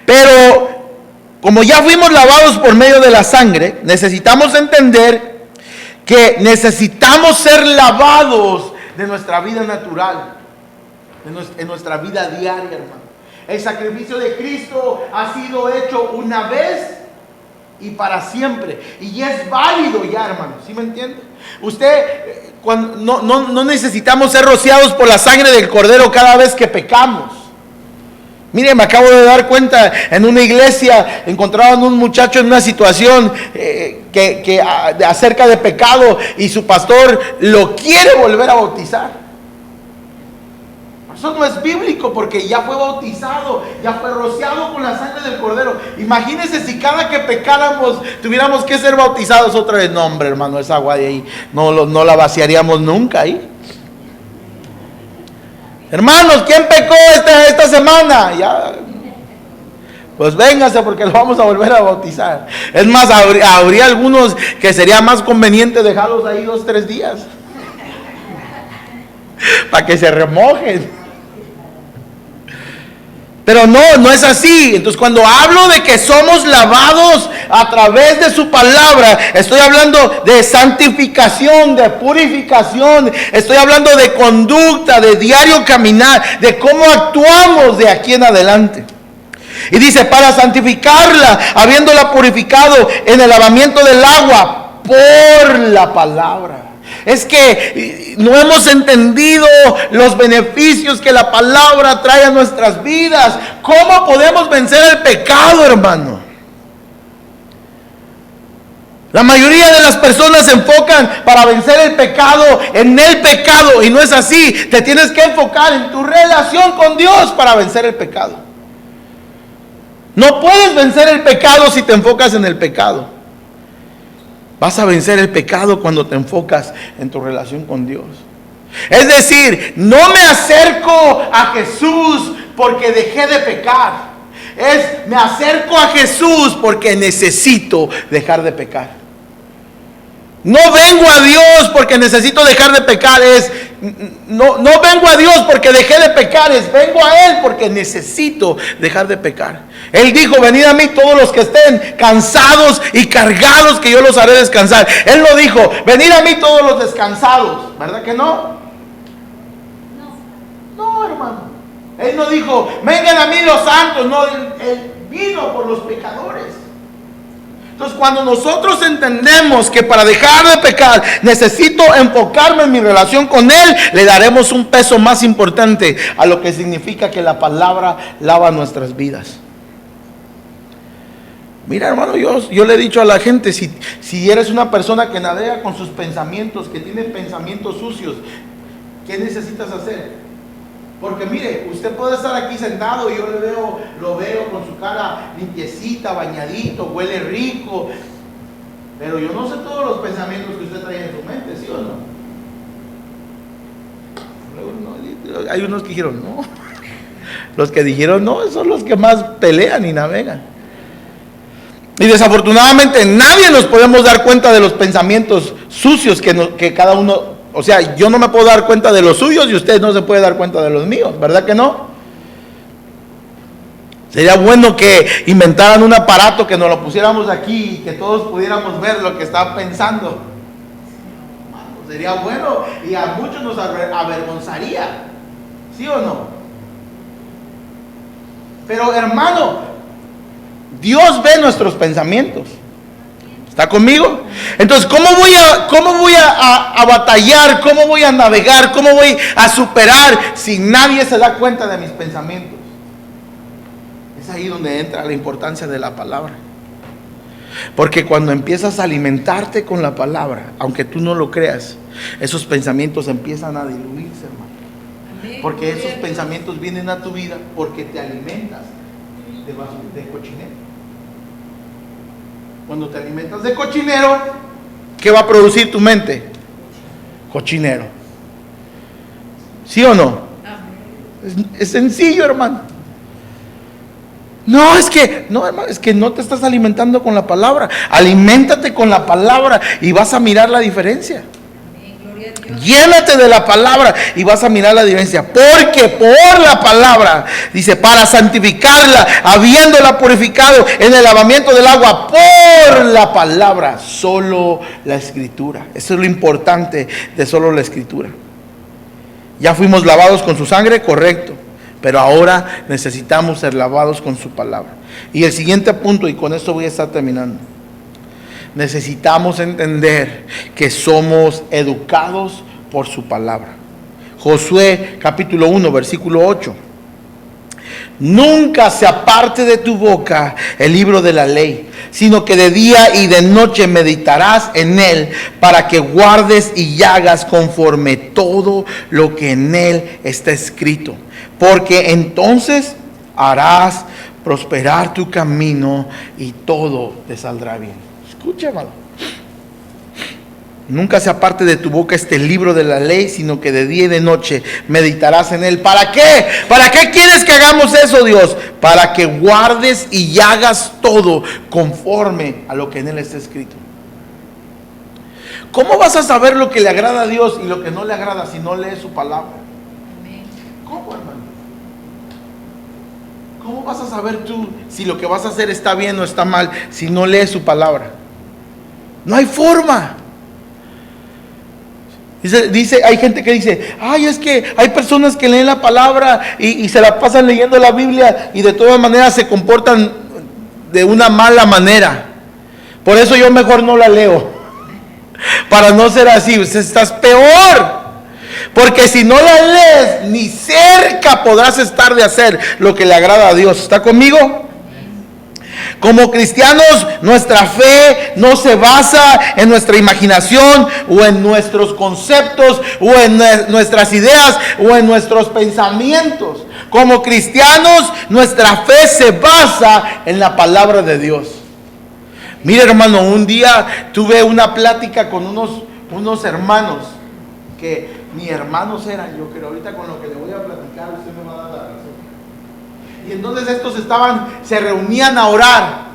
Pero como ya fuimos lavados por medio de la sangre, necesitamos entender que necesitamos ser lavados de nuestra vida natural, en nuestra vida diaria, hermano. El sacrificio de Cristo ha sido hecho una vez y para siempre, y es válido ya, hermano. ¿Sí me entiende? Usted, no necesitamos ser rociados por la sangre del Cordero cada vez que pecamos. Mire, me acabo de dar cuenta, en una iglesia encontraban un muchacho en una situación acerca de pecado, y su pastor lo quiere volver a bautizar. Eso no es bíblico, porque ya fue bautizado, ya fue rociado con la sangre del Cordero. Imagínense si cada que pecáramos tuviéramos que ser bautizados otra vez. No, hombre, hermano, esa agua de ahí no la vaciaríamos nunca ahí. Hermanos, ¿quién pecó esta semana? Ya, pues véngase, porque lo vamos a volver a bautizar. Es más, habría algunos que sería más conveniente dejarlos ahí 2-3 días para que se remojen. Pero no es así. Entonces, cuando hablo de que somos lavados a través de su palabra, estoy hablando de santificación, de purificación. Estoy hablando de conducta, de diario caminar, de cómo actuamos de aquí en adelante. Y dice, para santificarla, habiéndola purificado en el lavamiento del agua por la palabra. Es que no hemos entendido los beneficios que la palabra trae a nuestras vidas. ¿Cómo podemos vencer el pecado, hermano? La mayoría de las personas se enfocan para vencer el pecado en el pecado, y no es así. Te tienes que enfocar en tu relación con Dios para vencer el pecado. No puedes vencer el pecado si te enfocas en el pecado. Vas a vencer el pecado cuando te enfocas en tu relación con Dios. Es decir, no me acerco a Jesús porque dejé de pecar. Me acerco a Jesús porque necesito dejar de pecar. No vengo a Dios porque necesito dejar de pecar. no vengo a Dios porque dejé de pecar, vengo a Él porque necesito dejar de pecar. Él dijo, venid a mí todos los que estén cansados y cargados, que yo los haré descansar. Él lo dijo, venid a mí todos los descansados, ¿verdad que no? No, hermano. Él no dijo, vengan a mí los santos, no, Él vino por los pecadores. Entonces, cuando nosotros entendemos que para dejar de pecar necesito enfocarme en mi relación con Él, le daremos un peso más importante a lo que significa que la palabra lava nuestras vidas. Mira, hermano, yo le he dicho a la gente, si eres una persona que navega con sus pensamientos, que tiene pensamientos sucios, ¿qué necesitas hacer? Porque mire, usted puede estar aquí sentado y yo lo veo con su cara limpiecita, bañadito, huele rico, pero yo no sé todos los pensamientos que usted trae en su mente, ¿sí o no? Hay unos que dijeron no. Los que dijeron no son los que más pelean y navegan. Y desafortunadamente nadie nos podemos dar cuenta de los pensamientos sucios que cada uno. O sea, yo no me puedo dar cuenta de los suyos y usted no se puede dar cuenta de los míos, ¿verdad que no? Sería bueno que inventaran un aparato, que nos lo pusiéramos aquí y que todos pudiéramos ver lo que está pensando. Sería bueno y a muchos nos avergonzaría, ¿sí o no? Pero hermano, Dios ve nuestros pensamientos. ¿Está conmigo? Entonces, ¿cómo voy a batallar? ¿Cómo voy a navegar? ¿Cómo voy a superar si nadie se da cuenta de mis pensamientos? Es ahí donde entra la importancia de la palabra. Porque cuando empiezas a alimentarte con la palabra, aunque tú no lo creas, esos pensamientos empiezan a diluirse, hermano. Porque esos pensamientos vienen a tu vida porque te alimentas de cochinero. Cuando te alimentas de cochinero, ¿qué va a producir tu mente? Cochinero. ¿Sí o no? Es sencillo, hermano. No, hermano, es que no te estás alimentando con la palabra. Aliméntate con la palabra y vas a mirar la diferencia. Llénate de la palabra y vas a mirar la diferencia. Porque por la palabra, dice, para santificarla, habiéndola purificado en el lavamiento del agua, por la palabra, solo la escritura. Eso es lo importante de solo la escritura. Ya fuimos lavados con su sangre, correcto, pero ahora necesitamos ser lavados con su palabra. Y el siguiente punto, y con esto voy a estar terminando. Necesitamos entender que somos educados por su palabra. Josué capítulo 1 versículo 8. Nunca se aparte de tu boca el libro de la ley, sino que de día y de noche meditarás en él, para que guardes y hagas conforme todo lo que en él está escrito. Porque entonces harás prosperar tu camino y todo te saldrá bien. Escucha, hermano. Nunca se aparte de tu boca este libro de la ley, sino que de día y de noche meditarás en él. ¿Para qué? ¿Para qué quieres que hagamos eso, Dios? Para que guardes y hagas todo conforme a lo que en él está escrito. ¿Cómo vas a saber lo que le agrada a Dios y lo que no le agrada si no lees su palabra? ¿Cómo, hermano? ¿Cómo vas a saber tú si lo que vas a hacer está bien o está mal si no lees su palabra? No hay forma. Dice, hay gente que dice, ay, es que hay personas que leen la palabra y se la pasan leyendo la Biblia y de todas maneras se comportan de una mala manera. Por eso yo mejor no la leo, para no ser así. Estás peor. Porque si no la lees, ni cerca podrás estar de hacer lo que le agrada a Dios. ¿Está conmigo? Como cristianos, nuestra fe no se basa en nuestra imaginación o en nuestros conceptos o en nuestras ideas o en nuestros pensamientos. Como cristianos, nuestra fe se basa en la palabra de Dios. Mire, hermano, un día tuve una plática con unos hermanos que ni hermanos eran, yo creo. Ahorita con lo que le voy a platicar usted me va a dar la razón. Y entonces estos se reunían a orar.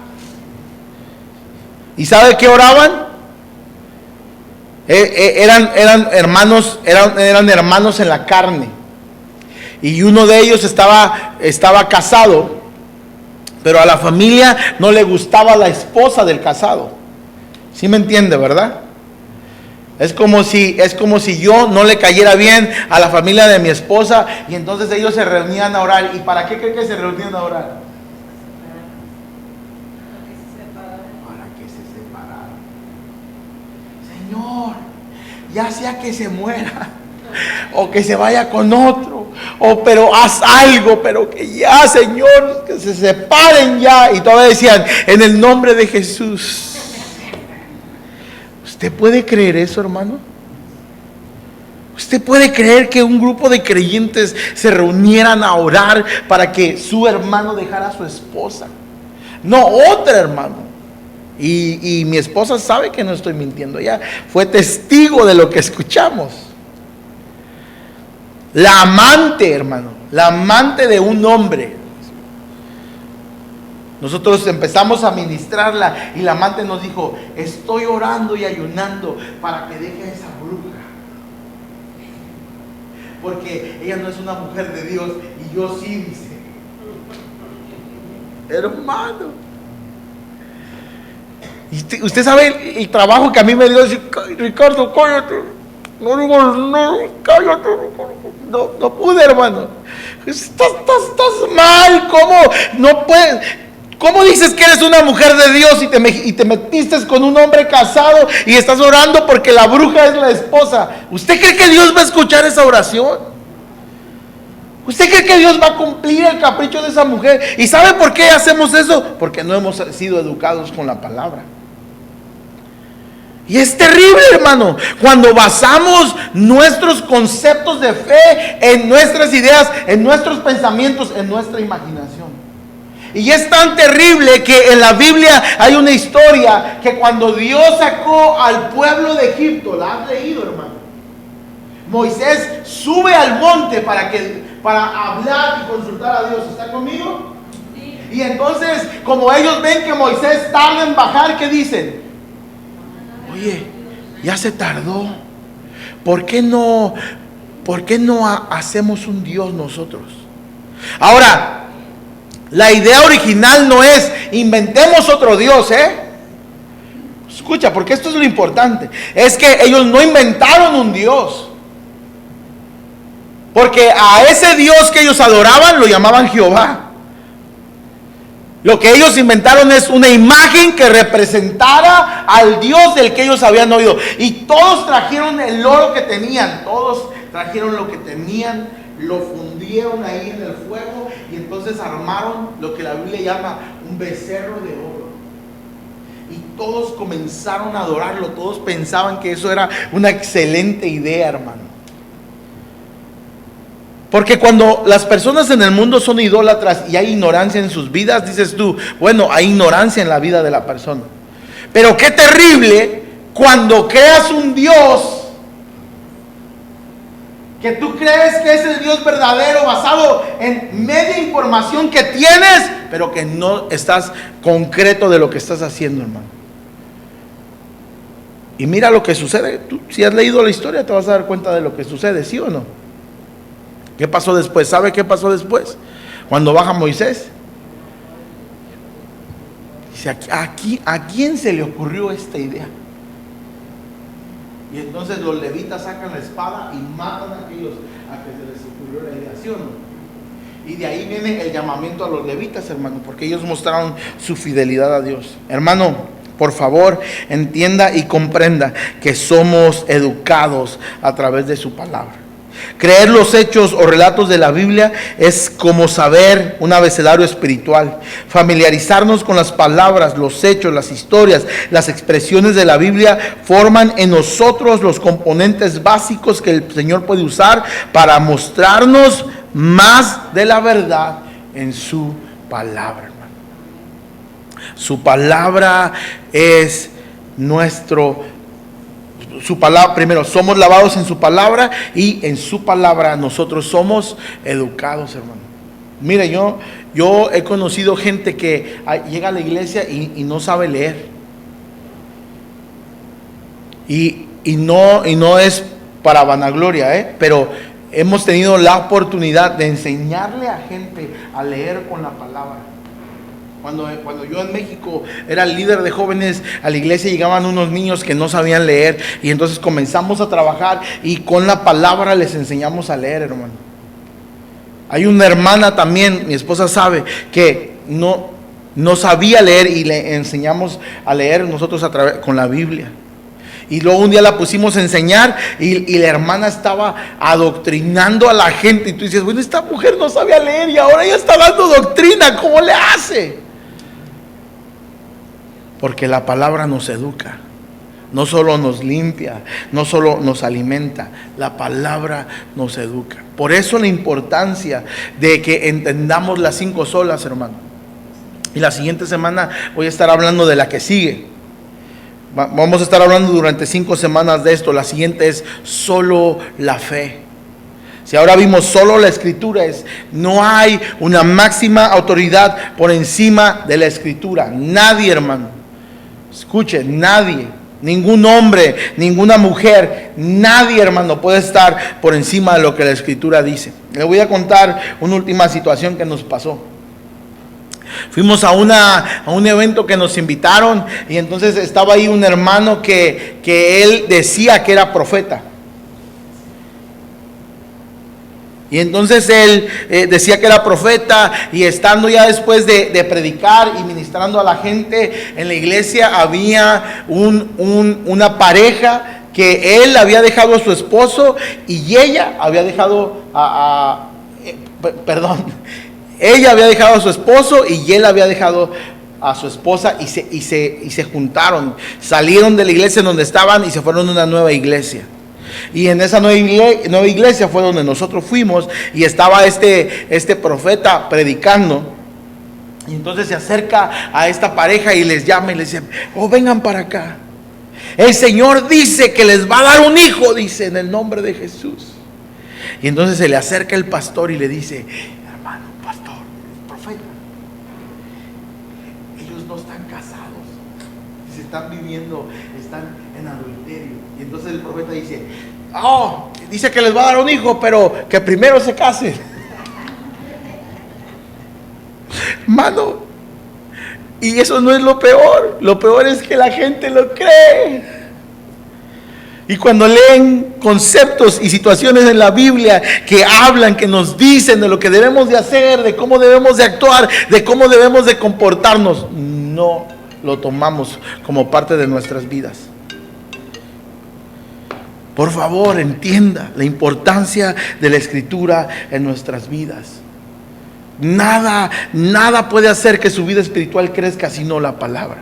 ¿Y sabe qué oraban? Eran hermanos en la carne. Y uno de ellos estaba casado, pero a la familia no le gustaba la esposa del casado. ¿Sí me entiende, verdad? Es como si yo no le cayera bien a la familia de mi esposa, y entonces ellos se reunían a orar. ¿Y para qué creen que se reunían a orar? Para que se separaran. Señor, ya sea que se muera o que se vaya con otro, pero haz algo, pero que ya, Señor, que se separen ya. Y todavía decían, en el nombre de Jesús. ¿Usted puede creer eso, hermano? ¿Usted puede creer que un grupo de creyentes se reunieran a orar para que su hermano dejara a su esposa? No, otra, hermano. Y mi esposa sabe que no estoy mintiendo. Ella fue testigo de lo que escuchamos. La amante, hermano, la amante de un hombre. Nosotros empezamos a ministrarla y la amante nos dijo, estoy orando y ayunando para que deje a esa bruja, porque ella no es una mujer de Dios y yo sí, dice. Hermano, y usted sabe el trabajo que a mí me dio decir, Ricardo, cállate, no, cállate, no pude, hermano. Estás mal, ¿cómo? No puedes. ¿Cómo dices que eres una mujer de Dios y te metiste con un hombre casado y estás orando porque la bruja es la esposa? ¿Usted cree que Dios va a escuchar esa oración? ¿Usted cree que Dios va a cumplir el capricho de esa mujer? ¿Y sabe por qué hacemos eso? Porque no hemos sido educados con la palabra. Y es terrible, hermano, cuando basamos nuestros conceptos de fe en nuestras ideas, en nuestros pensamientos, en nuestra imaginación. Y es tan terrible que en la Biblia hay una historia que cuando Dios sacó al pueblo de Egipto, ¿la has leído, hermano? Moisés sube al monte para hablar y consultar a Dios. ¿Está conmigo? Sí. Y entonces, como ellos ven que Moisés tarda en bajar, ¿qué dicen? Oye, ya se tardó. ¿Por qué no hacemos un Dios nosotros? Ahora, la idea original no es inventemos otro Dios, Escucha, porque esto es lo importante. Es que ellos no inventaron un Dios. Porque a ese Dios que ellos adoraban lo llamaban Jehová. Lo que ellos inventaron es una imagen que representara al Dios del que ellos habían oído. Y todos trajeron el oro que tenían. Todos trajeron lo que tenían, lo fundieron ahí en el fuego y entonces armaron lo que la Biblia llama un becerro de oro. Y todos comenzaron a adorarlo. Todos pensaban que eso era una excelente idea, hermano. Porque cuando las personas en el mundo son idólatras y hay ignorancia en sus vidas, dices tú, bueno, hay ignorancia en la vida de la persona. Pero qué terrible cuando creas un Dios que tú crees que es el Dios verdadero basado en media información que tienes, pero que no estás concreto de lo que estás haciendo, hermano. Y mira lo que sucede. Tú, si has leído la historia, te vas a dar cuenta de lo que sucede, ¿sí o no? ¿Qué pasó después? ¿Sabe qué pasó después? Cuando baja Moisés. Dice, ¿a quién se le ocurrió esta idea? Y entonces los levitas sacan la espada y matan a aquellos a que se les ocurrió la idea, ¿sí o no? Y de ahí viene el llamamiento a los levitas, hermano, porque ellos mostraron su fidelidad a Dios. Hermano, por favor, entienda y comprenda que somos educados a través de su palabra. Creer los hechos o relatos de la Biblia es como saber un abecedario espiritual. Familiarizarnos con las palabras, los hechos, las historias, las expresiones de la Biblia forman en nosotros los componentes básicos que el Señor puede usar para mostrarnos más de la verdad en su palabra, hermano. Su palabra es su palabra. Primero, somos lavados en su palabra y en su palabra nosotros somos educados, hermano. Mire, yo he conocido gente que llega a la iglesia y no sabe leer. Y y no es para vanagloria, pero hemos tenido la oportunidad de enseñarle a gente a leer con la palabra. Cuando yo en México era líder de jóvenes, a la iglesia llegaban unos niños que no sabían leer, y entonces comenzamos a trabajar y con la palabra les enseñamos a leer, hermano. Hay una hermana también, mi esposa sabe, que no sabía leer y le enseñamos a leer nosotros con la Biblia. Y luego un día la pusimos a enseñar y la hermana estaba adoctrinando a la gente. Y tú dices, bueno, esta mujer no sabía leer y ahora ya está dando doctrina, ¿cómo le hace? Porque la palabra nos educa, no solo nos limpia, no solo nos alimenta, la palabra nos educa. Por eso la importancia de que entendamos las 5 solas, hermano. Y la siguiente semana voy a estar hablando de la que sigue. Vamos a estar hablando durante 5 semanas de esto. La siguiente es solo la fe. Si ahora vimos solo la escritura, no hay una máxima autoridad por encima de la escritura. Nadie, hermano. Escuche, nadie, ningún hombre, ninguna mujer, nadie, hermano, puede estar por encima de lo que la escritura dice. Le voy a contar una última situación que nos pasó. Fuimos a un evento que nos invitaron y entonces estaba ahí un hermano que él decía que era profeta. Y entonces él decía que era profeta, y estando ya después de predicar y ministrando a la gente en la iglesia, había una pareja que él había dejado a su esposo y ella había dejado ella había dejado a su esposo y él había dejado a su esposa, y se juntaron, salieron de la iglesia donde estaban y se fueron a una nueva iglesia. Y en esa nueva iglesia fue donde nosotros fuimos, y estaba este profeta predicando. Y entonces se acerca a esta pareja y les llama y les dice, oh, vengan para acá. El Señor dice que les va a dar un hijo, dice, en el nombre de Jesús. Y entonces se le acerca el pastor y le dice, hermano, pastor, profeta, ellos no están casados, se están viviendo, están en adulterio. Y entonces el profeta dice, oh, dice que les va a dar un hijo, pero que primero se casen. Mano, y eso no es lo peor es que la gente lo cree. Y cuando leen conceptos y situaciones en la Biblia que hablan, que nos dicen de lo que debemos de hacer, de cómo debemos de actuar, de cómo debemos de comportarnos, no lo tomamos como parte de nuestras vidas. Por favor, entienda la importancia de la escritura en nuestras vidas. Nada puede hacer que su vida espiritual crezca si no la palabra.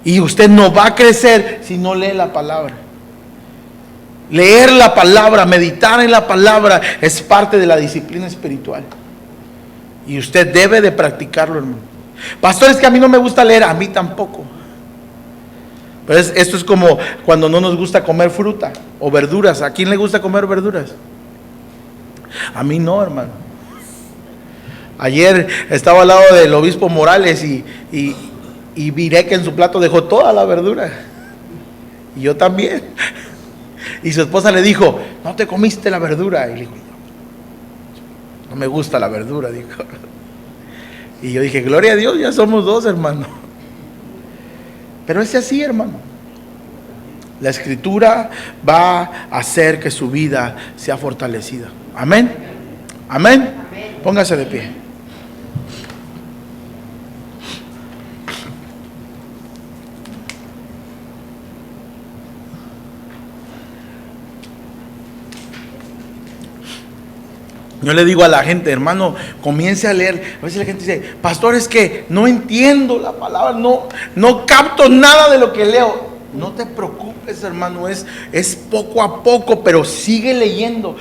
Y usted no va a crecer si no lee la palabra. Leer la palabra, meditar en la palabra es parte de la disciplina espiritual. Y usted debe de practicarlo, hermano. Pastor, es que a mí no me gusta leer, a mí tampoco. Pero esto es como cuando no nos gusta comer fruta o verduras. ¿A quién le gusta comer verduras? A mí no, hermano. Ayer estaba al lado del obispo Morales y miré que en su plato dejó toda la verdura. Y yo también. Y su esposa le dijo, ¿no te comiste la verdura? Y le dijo, no me gusta la verdura, dijo. Y yo dije, gloria a Dios, ya somos 2, hermano. Pero es así, hermano. La escritura va a hacer que su vida sea fortalecida. Amén. Amén. Póngase de pie. Yo le digo a la gente, hermano, comience a leer. A veces la gente dice, pastor, es que no entiendo la palabra, no capto nada de lo que leo. No te preocupes, hermano, es poco a poco, pero sigue leyendo.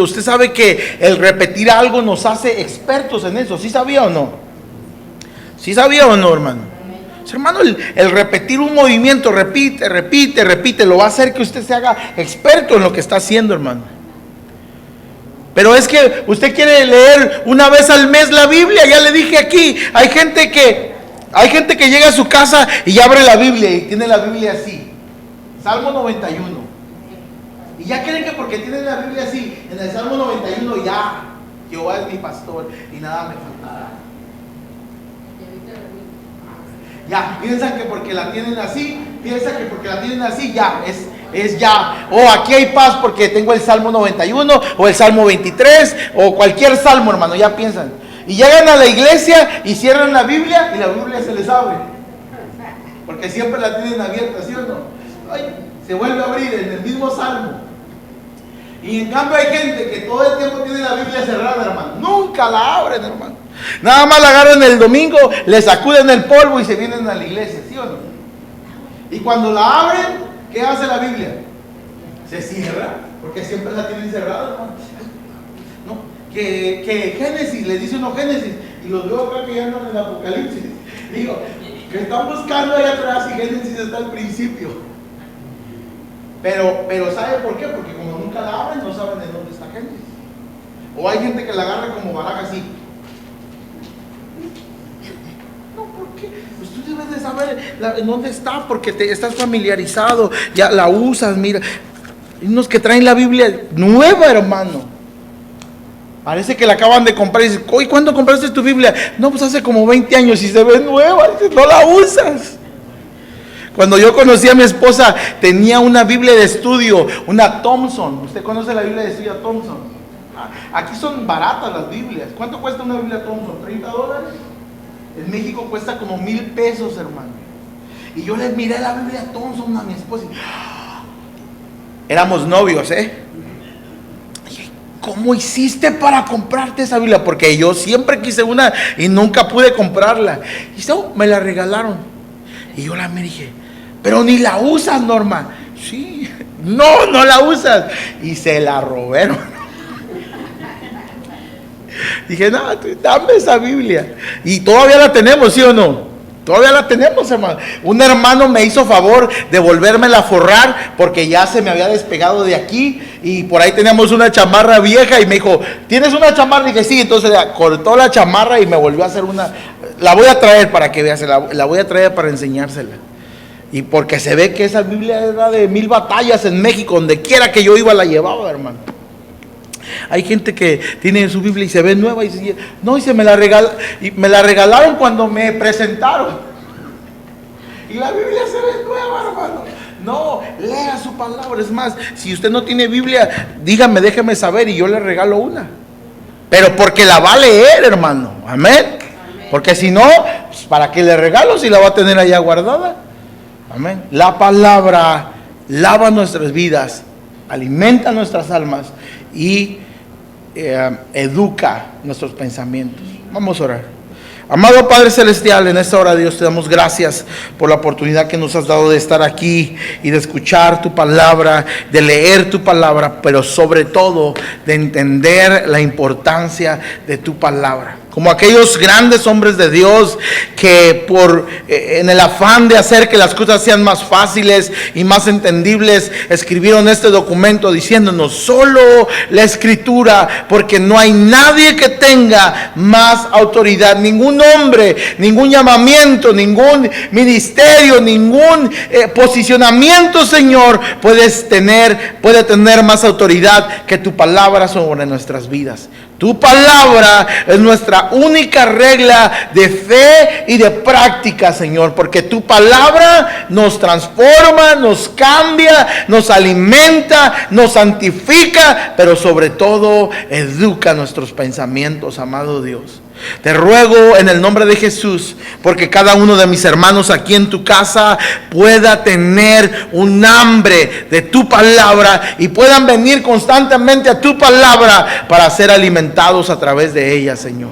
Usted sabe que el repetir algo nos hace expertos en eso. ¿Sí sabía o no? ¿Sí sabía o no, hermano? Hermano, el repetir un movimiento, repite, lo va a hacer que usted se haga experto en lo que está haciendo, hermano. Pero es que usted quiere leer una vez al mes la Biblia. Ya le dije aquí, hay gente que llega a su casa y abre la Biblia y tiene la Biblia así. Salmo 91. Y ya creen que porque tienen la Biblia así, en el Salmo 91 ya, Jehová es mi pastor y nada me faltará. Ya, piensan que porque la tienen así, ya, es ya. Aquí hay paz porque tengo el Salmo 91 o el Salmo 23 o cualquier salmo, hermano, ya piensan. Y llegan a la iglesia y cierran la Biblia y la Biblia se les abre. Porque siempre la tienen abierta, ¿sí o no? Ay, se vuelve a abrir en el mismo salmo. Y en cambio hay gente que todo el tiempo tiene la Biblia cerrada, hermano. Nunca la abren, hermano. Nada más la agarran el domingo, le sacuden el polvo y se vienen a la iglesia, ¿sí o no? Y cuando la abren, ¿qué hace la Biblia? Se cierra, porque siempre la tienen cerrada, hermano. No, que Génesis, le dice uno Génesis, y los veo acá que ya andan en el Apocalipsis. Digo, que están buscando allá atrás y Génesis está al principio. Pero ¿sabe por qué? Porque como nunca la abren, no saben en dónde está Génesis. O hay gente que la agarra como baraja así. No, ¿por qué? Pues tú debes de saber en dónde está, porque te estás familiarizado, ya la usas, mira. Hay unos que traen la Biblia nueva, hermano. Parece que la acaban de comprar y dicen, oye, ¿cuándo compraste tu Biblia? No, pues hace como 20 años y se ve nueva, dices, no la usas. Cuando yo conocí a mi esposa, tenía una Biblia de estudio, una Thompson. ¿Usted conoce la Biblia de estudio Thompson? Aquí son baratas las Biblias. ¿Cuánto cuesta una Biblia Thompson? ¿$30? En México cuesta como 1,000 pesos, hermano. Y yo le miré la Biblia Thompson a mi esposa y éramos novios, ¿Cómo hiciste para comprarte esa Biblia? Porque yo siempre quise una y nunca pude comprarla. Y me la regalaron. Y yo la miré y dije, pero ni la usas, Norma. Sí, no la usas. Y se la robé, hermano. Dije, no, dame esa Biblia. Y todavía la tenemos, ¿sí o no? Todavía la tenemos, hermano. Un hermano me hizo favor de volvérmela a forrar porque ya se me había despegado de aquí. Y por ahí teníamos una chamarra vieja y me dijo, ¿tienes una chamarra? Y dije, sí. Entonces cortó la chamarra y me volvió a hacer una. La voy a traer para que veas, la voy a traer para enseñársela. Y porque se ve que esa Biblia era de 1000 batallas en México, donde quiera que yo iba la llevaba, hermano. Hay gente que tiene su Biblia y se ve nueva y dice, no, y me la regalaron cuando me presentaron. Y la Biblia se ve nueva, hermano. No, lea su palabra. Es más, si usted no tiene Biblia, dígame, déjeme saber y yo le regalo una. Pero porque la va a leer, hermano. Amén. Porque si no, pues, ¿para qué le regalo si la va a tener allá guardada? Amén. La palabra lava nuestras vidas, alimenta nuestras almas y educa nuestros pensamientos. Vamos a orar. Amado Padre Celestial, en esta hora, Dios, te damos gracias por la oportunidad que nos has dado de estar aquí y de escuchar tu palabra, de leer tu palabra, pero sobre todo de entender la importancia de tu palabra. Como aquellos grandes hombres de Dios que en el afán de hacer que las cosas sean más fáciles y más entendibles, escribieron este documento diciéndonos, solo la Escritura, porque no hay nadie que tenga más autoridad, ningún hombre, ningún llamamiento, ningún ministerio, ningún posicionamiento, Señor, puede tener más autoridad que tu palabra sobre nuestras vidas. Tu palabra es nuestra única regla de fe y de práctica, Señor, porque tu palabra nos transforma, nos cambia, nos alimenta, nos santifica, pero sobre todo educa nuestros pensamientos, amado Dios. Te ruego en el nombre de Jesús, porque cada uno de mis hermanos aquí en tu casa pueda tener un hambre de tu palabra y puedan venir constantemente a tu palabra para ser alimentados a través de ella, Señor.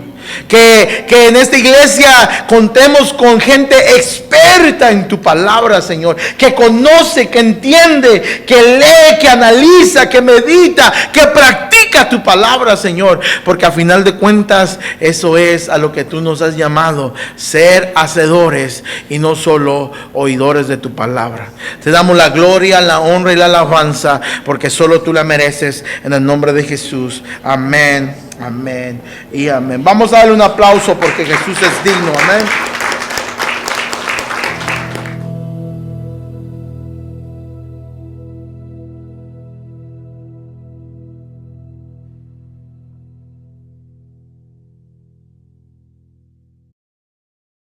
Que en esta iglesia contemos con gente experta en tu palabra, Señor, que conoce, que entiende, que lee, que analiza, que medita, que practica tu palabra, Señor, porque a final de cuentas eso es a lo que tú nos has llamado, ser hacedores y no solo oidores de tu palabra. Te damos la gloria, la honra y la alabanza, porque solo tú la mereces, en el nombre de Jesús. Amén. Amén y amén. Vamos a darle un aplauso porque Jesús es digno. Amén.